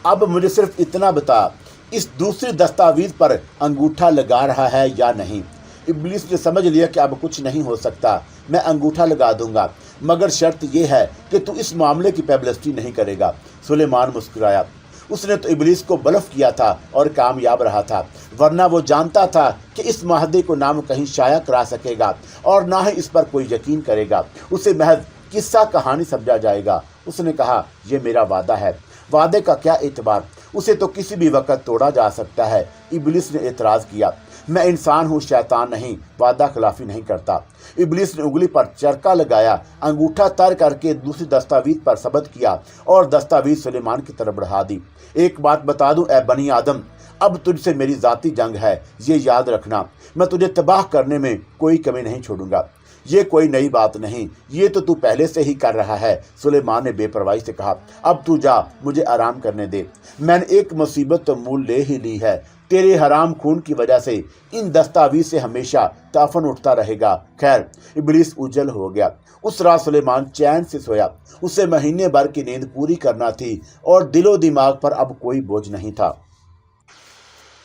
अब मुझे सिर्फ इतना बता इस दूसरी दस्तावेज पर अंगूठा लगा रहा है या नहीं। इब्लीस ने समझ लिया कि अब कुछ नहीं हो सकता, मैं अंगूठा लगा दूंगा, मगर शर्त यह है कि तू इस मामले की पब्लिसिटी नहीं करेगा। सुलेमान मुस्कुराया। उसने तो इब्लीस को ब्लफ किया था और कामयाब रहा था, वरना वो जानता था कि इस माहदे को ना वो कहीं शाया करा सकेगा और ना ही इस पर कोई यकीन करेगा। उसे महज किस्सा कहानी समझा जाएगा। उसने कहा, ये मेरा वादा है। वादे का क्या एतबार, उसे तो किसी भी वक्त तोड़ा जा सकता है। इब्लीस ने एतराज किया, मैं इंसान हूँ, शैतान नहीं, वादा खिलाफी नहीं करता। इब्लीस ने उंगली पर चरका लगाया, अंगूठा तर करके दूसरी दस्तावेज पर सबत किया और दस्तावेज सुलेमान की तरफ बढ़ा दी। एक बात बता दूं, ए बनी आदम, अब तुझसे मेरी जाती जंग है, ये याद रखना। मैं तुझे तबाह करने में कोई कमी नहीं छोड़ूंगा। ये कोई नई बात नहीं, ये तो तू पहले से ही कर रहा है। सुलेमान ने बेपरवाही से कहा, अब तू जा, मुझे आराम करने दे। मैंने एक मुसीबत तो मूल ले ही ली है। तेरे हराम खून की वजह से इन दस्तावेज से हमेशा ताफन उठता रहेगा। खैर, इब्लीस उजल हो गया। उस रात सुलेमान चैन से सोया। उसे महीने भर की नींद पूरी करना थी और दिलो दिमाग पर अब कोई बोझ नहीं था।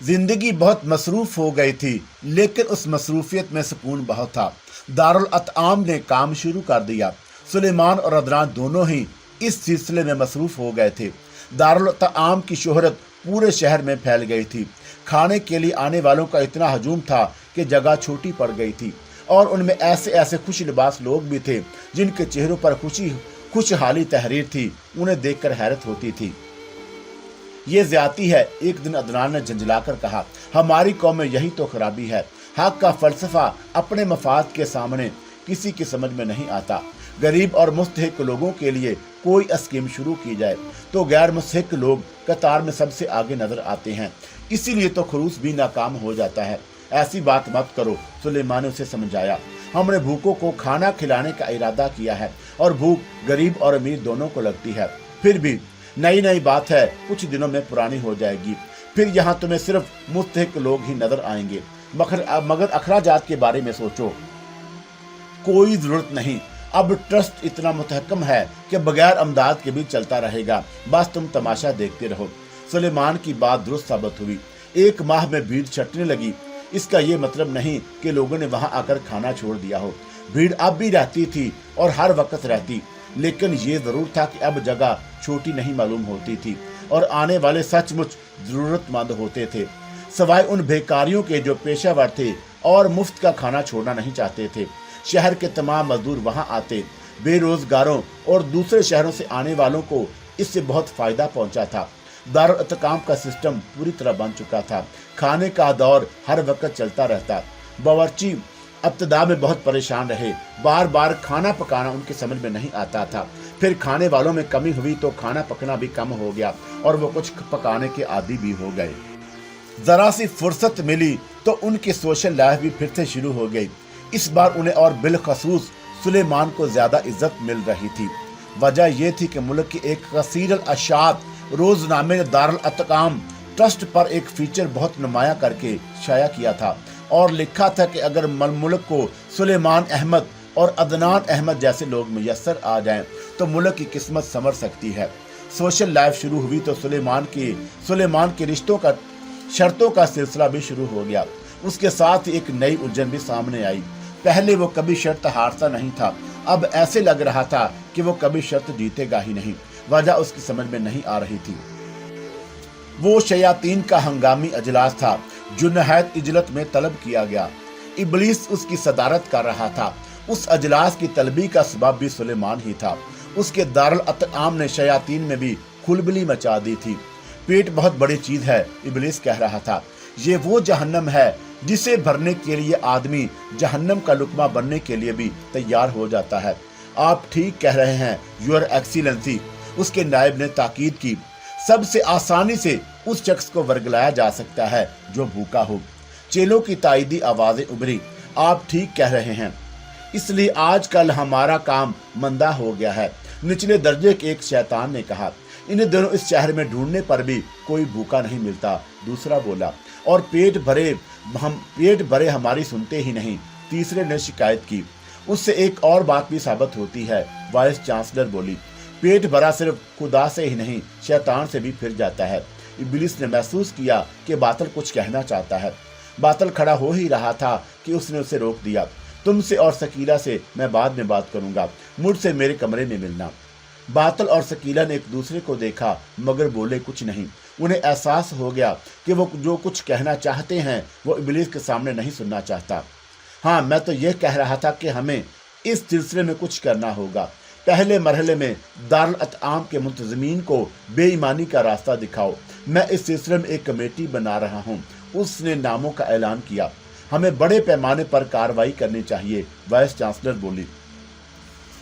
जिंदगी बहुत मसरूफ हो गई थी, लेकिन उस मसरूफियत में सुकून बहुत था। दारुल अतआम ने काम शुरू कर दिया। सुलेमान और अदनान दोनों ही इस सिलसिले में मसरूफ हो गए थे। दारुल अतआम की शोहरत पूरे शहर में फैल गई थी। खाने के लिए आने वालों का इतना हजूम था कि जगह छोटी पड़ गई थी और उनमें ऐसे ऐसे खुश लिबास लोग भी थे जिनके चेहरों पर खुशहाली तहरीर थी। उन्हें देखकर हैरत होती थी। ये ज्यादती है, एक दिन अदनान ने झंझलाकर कहा, हमारी कौम में यही तो खराबी है। हक का फलसफा अपने मफाद के सामने किसी की समझ में नहीं आता। गरीब और मुस्तहिक लोगों के लिए कोई स्कीम शुरू की जाए तो गैर मुस्तहिक लोग कतार में सबसे आगे नजर आते हैं। इसीलिए तो खरूस भी नाकाम हो जाता है। ऐसी बात मत करो, सुलेमान ने उसे समझाया। हमने भूखों को खाना खिलाने का इरादा किया है और भूख गरीब और अमीर दोनों को लगती है। फिर भी नई बात है, कुछ दिनों में पुरानी हो जाएगी। फिर यहाँ तुम्हें सिर्फ मुस्तहिक लोग ही नजर आएंगे। मगर अखराजात के बारे में सोचो, कोई जरूरत नहीं। अब ट्रस्ट इतना मुतहकम है कि बगैर अमदाद के भी चलता रहेगा, बस तुम तमाशा देखते रहो। सुलेमान की बात दुरुस्त साबित हुई। एक माह में भीड़ छटने लगी। इसका ये मतलब नहीं कि लोगों ने वहां आकर खाना छोड़ दिया हो। भीड़ अब भी रहती थी और हर वक्त रहती, लेकिन ये जरूर था कि अब जगह छोटी नहीं मालूम होती थी और आने वाले सचमुच जरूरतमंद होते थे, सवाए उन बेकारियों के जो पेशावर थे और मुफ्त का खाना छोड़ना नहीं चाहते थे। शहर के तमाम मजदूर वहां आते। बेरोजगारों और दूसरे शहरों से आने वालों को इससे बहुत फायदा पहुंचा था। दारुल अतकाम का सिस्टम पूरी तरह बन चुका था। खाने का दौर हर वक्त चलता रहता। बावर्ची इब्तिदा में बहुत परेशान रहे। बार बार खाना पकाना उनके समझ में नहीं आता था। फिर खाने वालों में कमी हुई तो खाना पकना भी कम हो गया और वो कुछ पकाने के आदी भी हो गए। जरा सी फुर्सत मिली तो उनकी सोशल लाइफ भी फिर से शुरू हो गई। इस बार उन्हें और बिलखसूस सुलेमान को ज्यादा इज्जत मिल रही थी। वजह यह थी कि मुल्क की एक कसीरल अशात रोजनामे ने दारुल अतकाम ट्रस्ट पर एक फीचर बहुत नुमाया करके शाया किया था और लिखा था कि अगर मुल्क को सुलेमान अहमद और अदनान अहमद जैसे लोग मुयस्सर आ जाएं तो मुल्क की किस्मत संवर सकती है। सोशल लाइफ शुरू हुई तो सुलेमान के रिश्तों का शर्तों का सिलसिला भी शुरू हो गया। उसके साथ ही एक नई उलझन भी सामने आई। पहले वो कभी शर्त हारता नहीं था, अब ऐसे लग रहा था कि वो कभी शर्त जीतेगा ही नहीं। वजह उसकी समझ में नहीं आ रही थी। वो शयातीन का हंगामी अजलास था जो नहायत इजलत में तलब किया गया। इब्लीस उसकी सदारत कर रहा था। उस अजलास की तलबी का सबब भी सुलेमान ही था। उसके दारुल अतआम ने शयातीन में भी खुलबली मचा दी थी। पेट बहुत बड़ी चीज है, इब्लीस कह रहा था। ये वो जहन्नम है जिसे भरने के लिए आदमी जहन्नम का लुकमा बनने के लिए भी तैयार हो जाता है। आप ठीक कह रहे हैं, यूर एक्सीलेंसी, उसके नायब ने ताकीद की। सबसे आसानी से उस शख्स को वर्गलाया जा सकता है जो भूखा हो। चेलों की ताईदी आवाजें उभरी, आप ठीक कह रहे हैं, इसलिए आजकल हमारा काम मंदा हो गया है। निचले दर्जे के एक शैतान ने कहा। इन्हें दोनों इस शहर में ढूंढने पर भी कोई भूखा नहीं मिलता। दूसरा बोला, और पेट भरे हमारी सुनते ही नहीं। तीसरे ने शिकायत की। उससे एक और बात भी साबित होती है, वाइस चांसलर बोली। पेट भरा सिर्फ खुदा से ही नहीं शैतान से भी फिर जाता है। इब्लिस ने महसूस किया कि बातल कुछ कहना चाहता है। बातल खड़ा हो ही रहा था कि उसने उसे रोक दिया। तुमसे और शकीला से मैं बाद में बात करूंगा, मुझसे मेरे कमरे में मिलना। बातल और शकीला ने एक दूसरे को देखा मगर बोले कुछ नहीं। उन्हें एहसास हो गया कि वो जो कुछ कहना चाहते हैं वो इब्लिस के सामने नहीं सुनना चाहता। हाँ, मैं तो ये कह रहा था कि हमें इस सिलसिले में कुछ करना होगा। पहले मरहले में दारुल अतआम के मुंतज़मीन को बेईमानी का रास्ता दिखाओ। मैं इस सिलसिले में एक कमेटी बना रहा हूँ। उसने नामों का ऐलान किया। हमें बड़े पैमाने पर कार्रवाई करनी चाहिए, वाइस चांसलर बोली।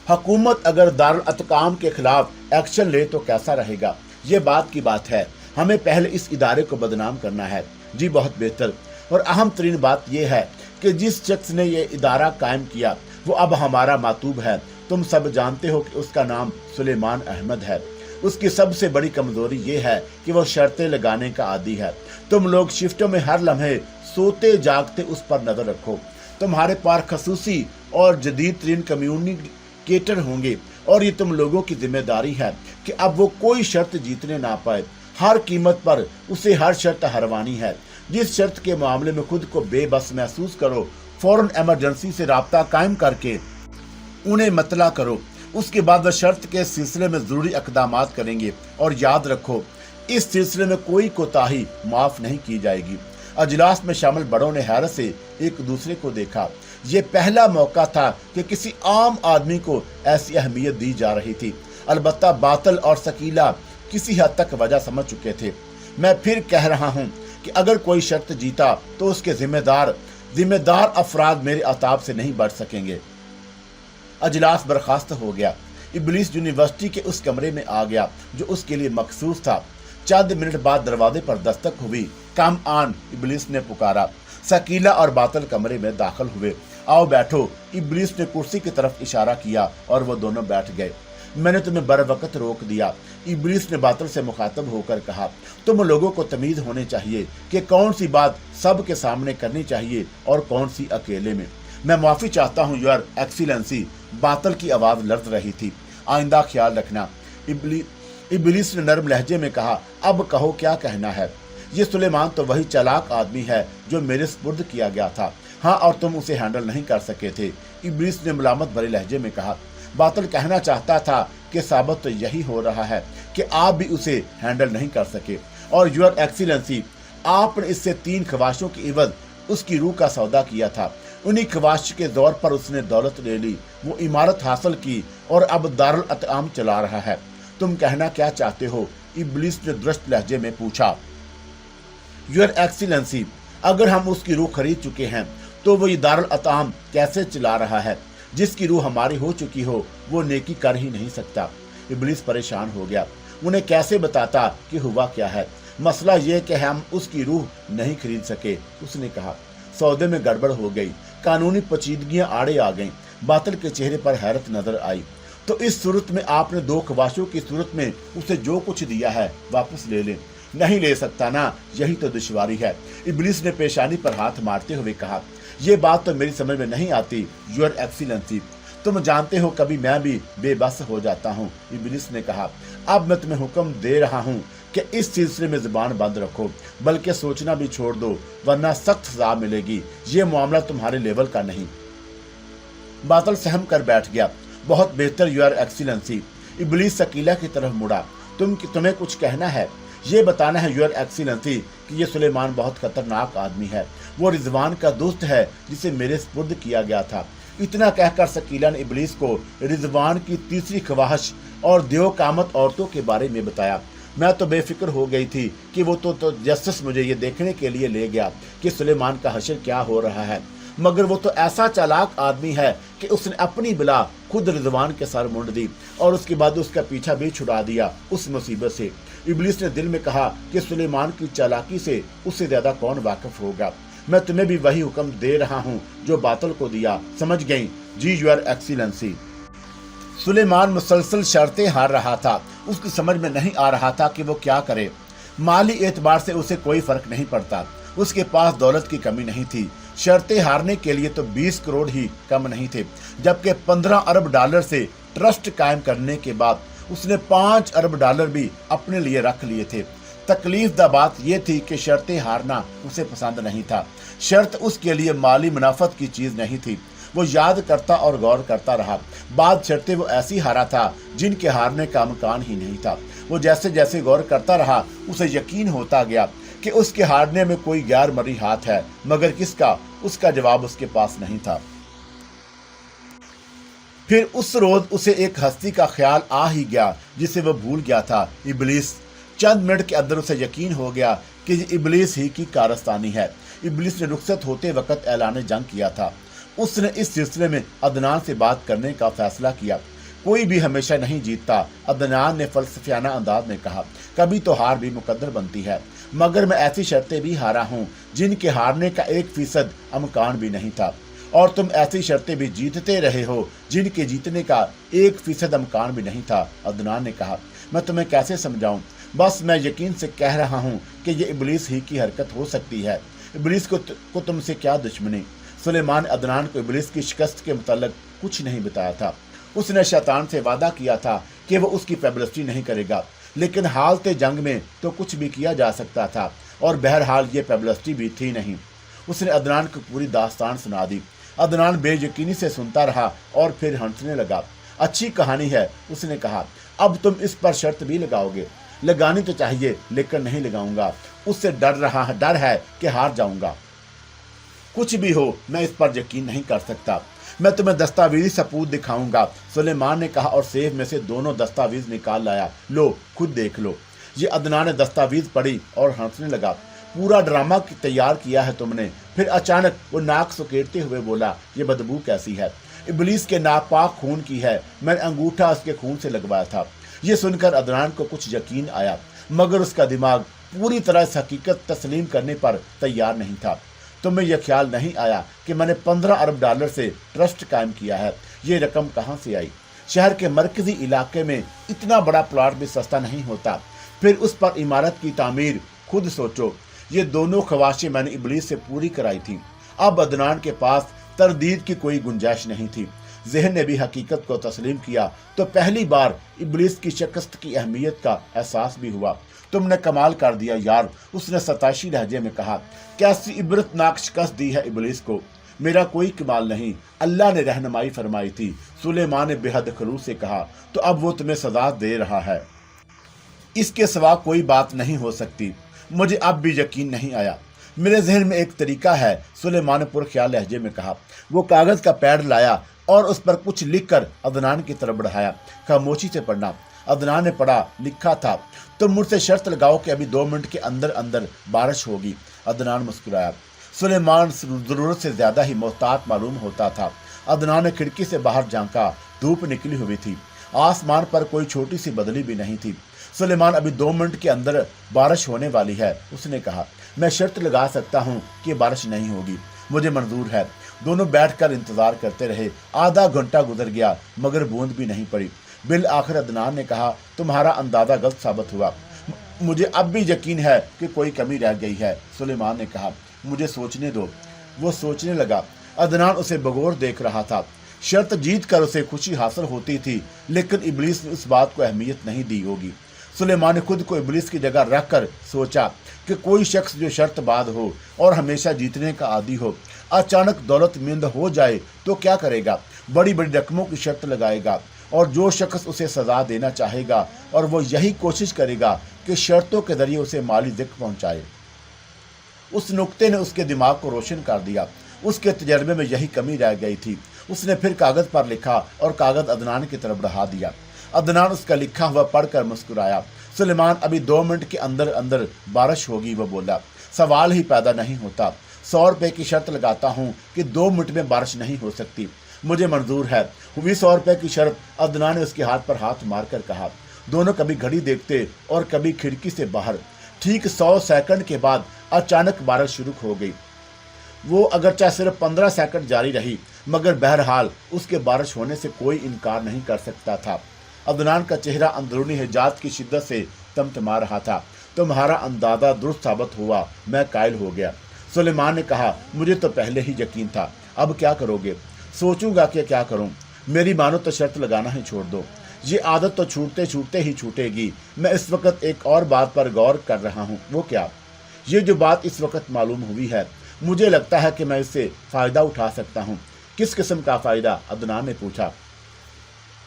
हुकूमत अगर दारुल अतकाम के खिलाफ एक्शन ले तो कैसा रहेगा? ये बात की बात है। हमें पहले इस इदारे को बदनाम करना है। जी बहुत बेहतर। और अहम तरीन बात यह है कि जिस शख्स ने यह इदारा कायम किया वो अब हमारा मातूब है। तुम सब जानते हो कि उसका नाम सुलेमान अहमद है। उसकी सबसे बड़ी कमजोरी ये है कि वो शर्तें लगाने का आदी है। तुम लोग शिफ्टों में हर लम्हे सोते जागते उस पर नजर रखो। तुम्हारे पास खसूसी और जदीद तरीन कम्युनिकेटर होंगे और ये तुम लोगों की जिम्मेदारी है कि अब वो कोई शर्त जीतने ना पाए। हर कीमत पर उसे हर शर्त हरवानी है। जिस शर्त के मामले में खुद को बेबस महसूस करो, फौरन इमरजेंसी से राब्ता कायम करके उन्हें मतला करो। उसके बाद वह शर्त के सिलसिले में जरूरी इक़दामात करेंगे। और याद रखो, इस सिलसिले में कोई कोताही माफ नहीं की जाएगी। अजलास में शामिल बड़ों ने हैरत से एक दूसरे को देखा। ये पहला मौका था कि किसी आम आदमी को ऐसी अहमियत दी जा रही थी। अलबत्ता बातल और शकीला किसी हद तक वजह समझ चुके थे। मैं फिर कह रहा हूँ कि अगर कोई शर्त जीता तो उसके जिम्मेदार अफराद मेरे अताब से नहीं बढ़ सकेंगे। अजलास बर्खास्त हो गया। इब्लिस यूनिवर्सिटी के उस कमरे में आ गया जो उसके लिए मखसूस था। चंद मिनट बाद दरवाजे पर दस्तक हुई। कम आन, इब्लिस ने पुकारा। शकीला और बातल कमरे में दाखिल हुए। आओ बैठो, इब्लिस ने कुर्सी की तरफ इशारा किया और वो दोनों बैठ गए। मैंने तुम्हें बर वक्त रोक दिया, इब्लिस ने बातल से मुखातब होकर कहा। तुम लोगों को तमीज होनी चाहिए कि कौन सी बात सब के सामने करनी चाहिए और कौन सी अकेले में। मैं माफी चाहता हूँ योर एक्सीलेंसी, बातल की आवाज लर्ज रही थी। आइंदा ख्याल रखना, इब्लिस ने नरम लहजे में कहा। अब कहो क्या कहना है। ये सुलेमान तो वही चालाक आदमी है जो मेरे सुपुर्द किया गया था। हाँ, और तुम उसे हैंडल नहीं कर सके थे, इब्लिस ने मुलामत भरे लहजे में कहा। बातल कहना चाहता था कि साबित तो यही हो रहा है कि आप भी उसे हैंडल नहीं कर सके। और योर एक्सीलेंसी, आपने इससे 3 ख्वाहिशों की इवज उसकी रूह का सौदा किया था। उन्हीं ख्वाहिश के दौर पर उसने दौलत ले ली, वो इमारत हासिल की और अब दारुल अतआम चला रहा है। तुम कहना क्या चाहते हो? इब्लिस ने दुरुस्त लहजे में पूछा। योर एक्सीलेंसी, अगर हम उसकी रूह खरीद चुके हैं तो वो ये दारुल अतआम कैसे चला रहा है? जिसकी रूह हमारी हो चुकी हो वो नेकी कर ही नहीं सकता। इब्लिस परेशान हो गया। उन्हें कैसे बताता कि हुआ क्या है? मसला ये कि हम उसकी रूह नहीं खरीद सके, उसने कहा। सौदे में गड़बड़ हो गई, कानूनी पेचीदगियां आड़े आ गईं। बातल के चेहरे पर हैरत नजर आई। तो इस सूरत में आपने 2 ख्वाहिशों की सूरत में उसे जो कुछ दिया है वापस ले लें। नहीं ले सकता ना, यही तो दुश्वारी है, इब्लिस ने पेशानी पर हाथ मारते हुए कहा। यह बात तो मेरी समझ में नहीं आती योर एक्सीलेंसी। तुम जानते हो कभी मैं भी बेबस हो जाता हूँ, इब्लिस ने कहा। अब मैं तुम्हें हुक्म दे रहा हूँ कि इस सिलसिले में जुबान बंद रखो, बल्कि सोचना भी छोड़ दो, वरना सख्त सजा मिलेगी। ये मामला तुम्हारे लेवल का नहीं। बातल सहम कर बैठ गया। बहुत बेहतर योर एक्सीलेंसी। इब्लिस शकीला की तरफ मुड़ा। तुम्हें कुछ कहना है? ये बताना है योर एक्सीलेंसी कि ये सुलेमान बहुत खतरनाक आदमी है। वो रिजवान का दोस्त है जिसे मेरे सुपुर्द किया गया था। इतना कहकर शकीला ने इब्लिस को रिजवान की तीसरी ख्वाहिश और देव कामत औरतों के बारे में बताया। मैं तो बेफिक्र हो गई थी कि वो तो जस्टिस मुझे ये देखने के लिए ले गया कि सुलेमान का हशर क्या हो रहा है, मगर वो तो ऐसा चालाक आदमी है कि उसने अपनी बिला खुद रिजवान के सर मुंड दी और उसके बाद उसका पीछा भी छुड़ा दिया उस मुसीबत से। इब्लिस ने दिल में कहा कि सुलेमान की चालाकी से उससे ज्यादा कौन वाकिफ होगा। मैं तुम्हें भी वही हुक्म दे रहा हूँ जो बातल को दिया, समझ गई? जी योर एक्सीलेंसी। सुलेमान मुसलसल शर्तें हार रहा था। उसकी समझ में नहीं आ रहा था कि वो क्या करे। माली एतबार से उसे कोई फर्क नहीं पड़ता। उसके पास दौलत की कमी नहीं थी। शर्तें हारने के लिए तो 20 करोड़ ही कम नहीं थे, जबकि 15 अरब डॉलर से ट्रस्ट कायम करने के बाद उसने 5 अरब डॉलर भी अपने लिए रख लिए थे। तकलीफ दा बात यह थी कि शर्तें हारना उसे पसंद नहीं था। शर्त उसके लिए माली मुनाफत की चीज नहीं थी। वो याद करता और गौर करता रहा। बाद शर्तें वो ऐसी हारा था जिनके हारने का इम्कान ही नहीं था। वो जैसे जैसे गौर करता रहा उसे यकीन होता गया कि उसके हारने में कोई गैर मरी हाथ है, मगर किसका, उसका जवाब उसके पास नहीं था। फिर उस रोज उसे एक हस्ती का ख्याल आ ही गया जिसे वो भूल गया था, इब्लीस। चंद मिनट के अंदर उसे यकीन हो गया कि ये इब्लीस ही की कारस्तानी है। इब्लीस ने रुखसत होते वक्त ऐलान जंग किया था। उसने इस सिलसिले में अदनान से बात करने का फैसला किया। कोई भी हमेशा नहीं जीतता, अदनान ने फलसफियाना अंदाज में कहा। कभी तो हार भी मुकद्दर बनती है, मगर मैं ऐसी शर्तें भी हारा हूँ जिनके हारने का 1% इम्कान भी नहीं था, और तुम ऐसी शर्तें भी जीतते रहे हो जिनके जीतने का 1% इम्कान भी नहीं था। अदनान ने कहा, मैं तुम्हें कैसे समझाऊं, बस मैं यकीन से कह रहा हूं कि ये इब्लीस ही की हरकत हो सकती है। इब्लीस को तुमसे क्या दुश्मनी। सुलेमान ने अदनान को इब्लीस की शिकस्त के मुताल्लिक कुछ नहीं बताया था। उसने शैतान से वादा किया था कि वो उसकी पेबलिस्टी नहीं करेगा, लेकिन हालते जंग में तो कुछ भी किया जा सकता था, और बहरहाल ये पेबलिस्टी भी थी नहीं। उसने अदनान को पूरी दास्तान सुना दी। अदनान बेयकीनी से सुनता रहा और फिर हंसने लगा। अच्छी कहानी है, उसने कहा। अब तुम इस पर शर्त भी लगाओगे? लगानी तो चाहिए, लेकिन नहीं लगाऊंगा। उससे डर है कि हार जाऊंगा। कुछ भी हो, मैं इस पर यकीन नहीं कर सकता। मैं तुम्हें दस्तावेजी सबूत दिखाऊंगा, सुलेमान ने कहा, और सेफ में से दोनों दस्तावेज निकाल लाया। लो, खुद देख लो। ये अदनान ने दस्तावेज पढ़ी और हंसने लगा। पूरा ड्रामा तैयार किया है तुमने। फिर अचानक वो नाक सुकेड़ते हुए बोला, ये बदबू कैसी है? इब्लीस के नापाक खून की है। मैंने अंगूठा उसके खून से लगवाया था। ये सुनकर अदनान को कुछ यकीन आया, मगर उसका दिमाग पूरी तरह इस हकीकत तस्लीम करने पर तैयार नहीं था। तुम्हें यह ख्याल नहीं आया कि मैंने $15 अरब से ट्रस्ट कायम किया है? ये रकम कहाँ से आई? शहर के मरकजी इलाके में इतना बड़ा प्लॉट भी सस्ता नहीं होता। फिर उस पर इमारत की तामीर। खुद सोचो, ये दोनों ख्वाहिशें मैंने इब्लीस से पूरी कराई थी। अब अदनान के पास तरदीद की कोई गुंजाइश नहीं थी। ज़हन ने भी हकीकत को तस्लीम किया तो पहली बार इब्लीस की शिकस्त की अहमियत का एहसास भी हुआ। तुमने कमाल कर दिया यार, उसने सताशी लहजे में कहा। कैसी इबरतनाक शिकस्त दी है इब्लीस को। मेरा कोई कमाल नहीं, अल्लाह ने रहनुमाई फरमाई थी, सुलेमान ने बेहद खलूस से कहा। तो अब वो तुम्हें सजा दे रहा है, इसके सिवा कोई बात नहीं हो सकती। मुझे अब भी यकीन नहीं आया। मेरे जहन में एक तरीका है, सुलेमान ने पुरख्याल लहजे में कहा। वो कागज का पैड लाया और उस पर कुछ लिखकर अदनान की तरफ बढ़ाया। खामोशी से पढ़ना। अदनान ने पढ़ा। लिखा था, तुम मुझसे शर्त लगाओ कि अभी 2 मिनट के अंदर अंदर बारिश होगी। अदनान मुस्कुराया। सुलेमान जरूरत से ज्यादा ही मोहतात मालूम होता था। अदनान ने खिड़की से बाहर झांका। धूप निकली हुई थी। आसमान पर कोई छोटी सी बदली भी नहीं थी। सुलेमान, अभी 2 मिनट के अंदर बारिश होने वाली है, उसने कहा। मैं शर्त लगा सकता हूँ कि बारिश नहीं होगी। मुझे मंजूर है। दोनों बैठकर इंतजार करते रहे। आधा घंटा गुजर गया, मगर बूंद भी नहीं पड़ी। बिल आखिर अदनान ने कहा, तुम्हारा अंदाजा गलत साबित हुआ। मुझे अब भी यकीन है कि कोई कमी रह गई है, सुलेमान ने कहा। मुझे सोचने दो। वो सोचने लगा। अदनान उसे बगौर देख रहा था। शर्त जीत कर उसे खुशी हासिल होती थी, लेकिन इब्लीस ने उस बात को अहमियत नहीं दी होगी। सुलेमान ने खुद को इब्लीस की जगह रखकर सोचा कि कोई शख्स जो शर्तबाज हो और हमेशा जीतने का आदी हो, अचानक दौलतमंद हो जाए तो क्या करेगा? बड़ी बड़ी रकमों की शर्त लगाएगा, और जो शख्स उसे सजा देना चाहेगा और वो यही कोशिश करेगा कि शर्तों के जरिए उसे माली ज़िक्र पहुंचाए। उस नुक्ते ने उसके दिमाग को रोशन कर दिया। उसके तजर्बे में यही कमी रह गई थी। उसने फिर कागज पर लिखा और कागज अदनान की तरफ बढ़ा दिया। अदनान उसका लिखा हुआ पढ़कर मुस्कुराया। सुलेमान, अभी 2 मिनट के अंदर अंदर बारिश होगी, वो बोला। सवाल ही पैदा नहीं होता। 100 रुपए की शर्त लगाता हूँ कि 2 मिनट में बारिश नहीं हो सकती। मुझे मंजूर है। हुई 100 रुपए की शर्त। अदनान ने उसके हाथ पर हाथ मारकर कहा। दोनों कभी घड़ी देखते और कभी खिड़की से बाहर। ठीक 100 सेकंड के बाद अचानक बारिश शुरू हो गई। वो अगरचे सिर्फ 15 सेकंड जारी रही, मगर बहरहाल उसके बारिश होने से कोई इनकार नहीं कर सकता था। अदनान का चेहरा अंदरूनी हिजात की शिद्दत से तमतमा रहा था। तुम्हारा अंदाजा दुरुस्त साबित हुआ, मैं कायल हो गया। सुलेमान ने कहा, मुझे तो पहले ही यकीन था। अब क्या करोगे? सोचूंगा कि क्या करूं। मेरी मानो तो शर्त लगाना ही छोड़ दो। ये आदत तो छूटते छूटते ही छूटेगी। मैं इस वक्त एक और बात पर गौर कर रहा हूँ। वो क्या? ये जो बात इस वक्त मालूम हुई है, मुझे लगता है कि मैं इससे फायदा उठा सकता हूँ। किस किस्म का फायदा? अदनान ने पूछा।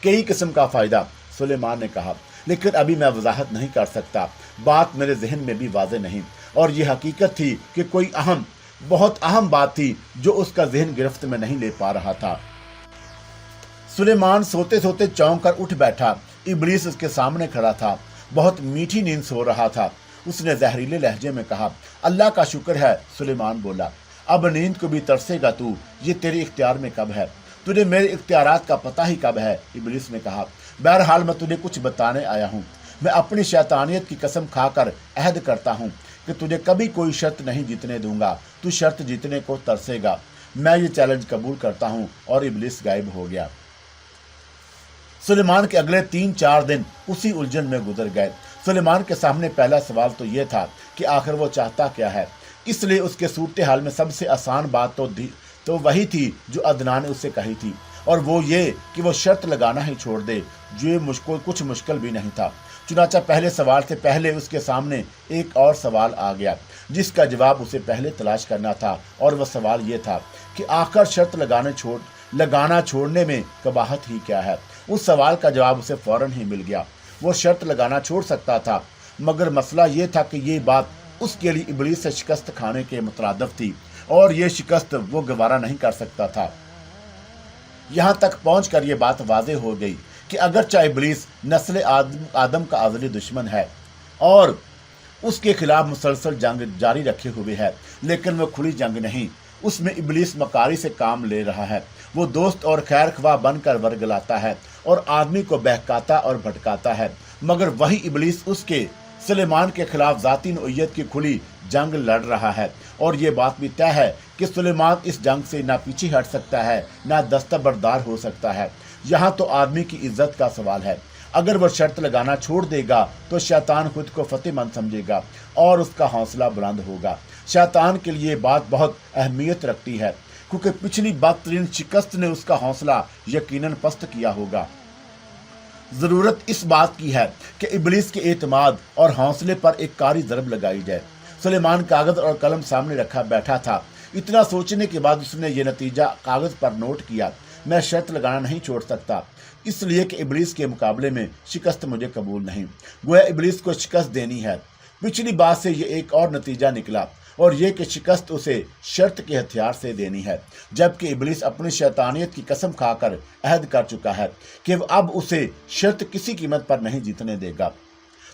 कई किस्म का फायदा, सुलेमान ने कहा, लेकिन अभी मैं वजाहत नहीं कर सकता। बात मेरे जहन में भी वाज़ेह नहीं, और ये हकीकत थी कि कोई बहुत अहम बात थी जो उसका जहन गिरफ्त में नहीं ले पा रहा था। सुलेमान सोते सोते चौंक कर उठ बैठा। इब्लीस उसके सामने खड़ा था, बहुत मीठी नींद सो रहा था। उसने जहरीले लहजे में कहा, अल्लाह का शुक्र है। सुलेमान बोला, अब नींद को भी तरसेगा तू? ये तेरे इख्तियार में कब है? तुझे मेरे इख्तियारात का पता ही कब है? इब्लीस ने कहा, बहरहाल मैं तुझे कुछ बताने आया हूँ। मैं अपनी शैतानियत की कसम खाकर अहद करता हूँ कि तुझे कभी कोई शर्त नहीं जीतने दूंगा। तू शर्त जीतने को तरसेगा। मैं ये चैलेंज कबूल करता हूँ। और इब्लीस गायब हो गया। सुलेमान के अगले 3-4 दिन उसी उलझन में गुजर गए। सुलेमान के सामने पहला सवाल तो यह था कि आखिर वो चाहता क्या है। इसलिए उसके सूरत हाल में सबसे आसान बात तो वही थी जो अदनान ने उससे कही थी, और वो ये कि वो शर्त लगाना ही छोड़ दे, जो ये कुछ मुश्किल भी नहीं था। चुनाचा पहले सवाल से पहले उसके सामने एक और सवाल आ गया, जिसका जवाब उसे पहले तलाश करना था। और वह सवाल ये था कि आखिर शर्त लगाना छोड़ने में कबाहत ही क्या है। उस सवाल का जवाब उसे फौरन ही मिल गया। वो शर्त लगाना छोड़ सकता था, मगर मसला ये था कि ये बात उसके लिए इब्लीस से शिकस्त खाने के मुतरादिफ थी, और ये शिकस्त वो गवारा नहीं कर सकता था। यहाँ तक पहुँचकर ये बात वाज़ेह हो गई कि अगरचे इब्लीस नस्ल आदम का अज़ली दुश्मन है और उसके खिलाफ मुसलसल जंग जारी रखे हुए है, लेकिन वो खुली जंग नहीं, उसमें इब्लीस मकारी से काम ले रहा है। वो दोस्त और खैर ख्वाह बनकर वर्गलाता है और आदमी को बहकाता और भटकाता है, मगर वही इब्लीस उसके सुलेमान के खिलाफ ज़ाती नौइयत की खुली जंग लड़ रहा है। और ये बात भी तय है कि सुलेमान इस जंग से ना पीछे हट सकता है, ना दस्तबरदार हो सकता है। यहाँ तो आदमी की इज्जत का सवाल है। अगर वह शर्त लगाना छोड़ देगा तो शैतान खुद को फतेहमंद समझेगा और उसका हौसला बुलंद होगा। शैतान के लिए बात बहुत अहमियत रखती है, क्योंकि पिछली बदतरीन शिकस्त ने उसका हौसला यकीनन पस्त किया होगा। जरूरत इस बात की है कि इब्लीस के एतमाद और हौसले पर एक कारी ज़रब लगाई जाए। सुलेमान कागज और कलम सामने रखा बैठा था। इतना सोचने के बाद उसने ये नतीजा कागज पर नोट किया, मैं शर्त लगाना नहीं छोड़ सकता, इसलिए कि इब्लीस के मुकाबले में शिकस्त मुझे कबूल नहीं। गोया इब्लीस को शिकस्त देनी है। पिछली बात से ये एक और नतीजा निकला, और ये कि शिकस्त उसे शर्त के हथियार से देनी है, जबकि इब्लीस अपनी शैतानियत की कसम खाकर अहद कर चुका है कि अब उसे शर्त किसी कीमत पर नहीं जीतने देगा।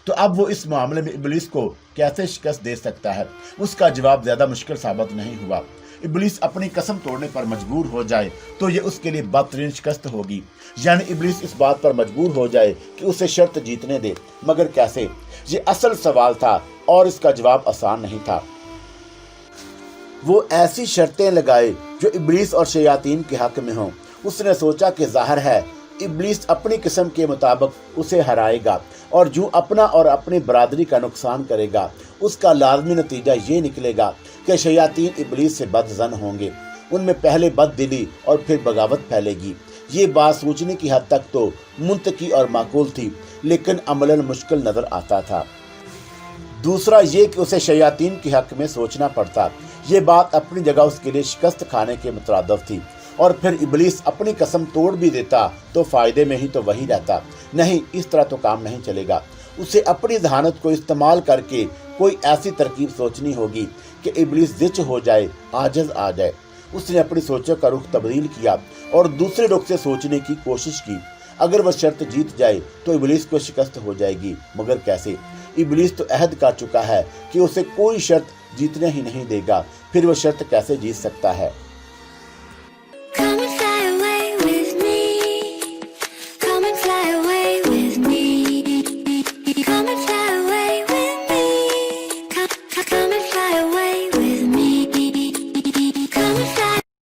तो अब वो इस मामले में इब्लीस को कैसे शिकस्त दे सकता है? उसका जवाब ज्यादा मुश्किल साबित नहीं हुआ। इब्लीस अपनी कसम तोड़ने पर मजबूर हो जाए तो ये उसके लिए बदतरीन शिकस्त होगी, यानी इब्लीस इस बात पर मजबूर हो जाए कि उसे शर्त जीतने दे। मगर कैसे? ये असल सवाल था और इसका जवाब आसान नहीं था। वो ऐसी शर्तें लगाए जो इब्लीस और शयातीन के हक में हों। उसने सोचा कि जाहिर है इब्लीस अपनी किस्म के मुताबिक उसे हराएगा, और जो अपना और अपनी बरादरी का नुकसान करेगा उसका लाजमी नतीजा ये निकलेगा कि शयातीन इब्लीस से बदज़न होंगे, उनमें पहले बददिली और फिर बगावत फैलेगी। ये बात सोचने की हद तक तो मुंतकी और माकूल थी, लेकिन अमलन मुश्किल नजर आता था। दूसरा ये कि उसे शयातीन के हक में सोचना पड़ता। ये बात अपनी जगह उसके लिए शिकस्त खाने के मुतरादिफ थी, और फिर इब्लीस अपनी कसम तोड़ भी देता तो फायदे में ही तो वही रहता। नहीं, इस तरह तो काम नहीं चलेगा। उसे अपनी जहानत को इस्तेमाल करके कोई ऐसी तरकीब सोचनी होगी कि इब्लीस जिच हो जाए, आजिज आ जाए। उसने अपनी सोचों का रुख तब्दील किया और दूसरे रुख से सोचने की कोशिश की। अगर वह शर्त जीत जाए तो इब्लीस को शिकस्त हो जाएगी, मगर कैसे? इब्लीस तो अहद कर चुका है कि उसे कोई शर्त जीतने ही नहीं देगा, फिर वह शर्त कैसे जीत सकता है?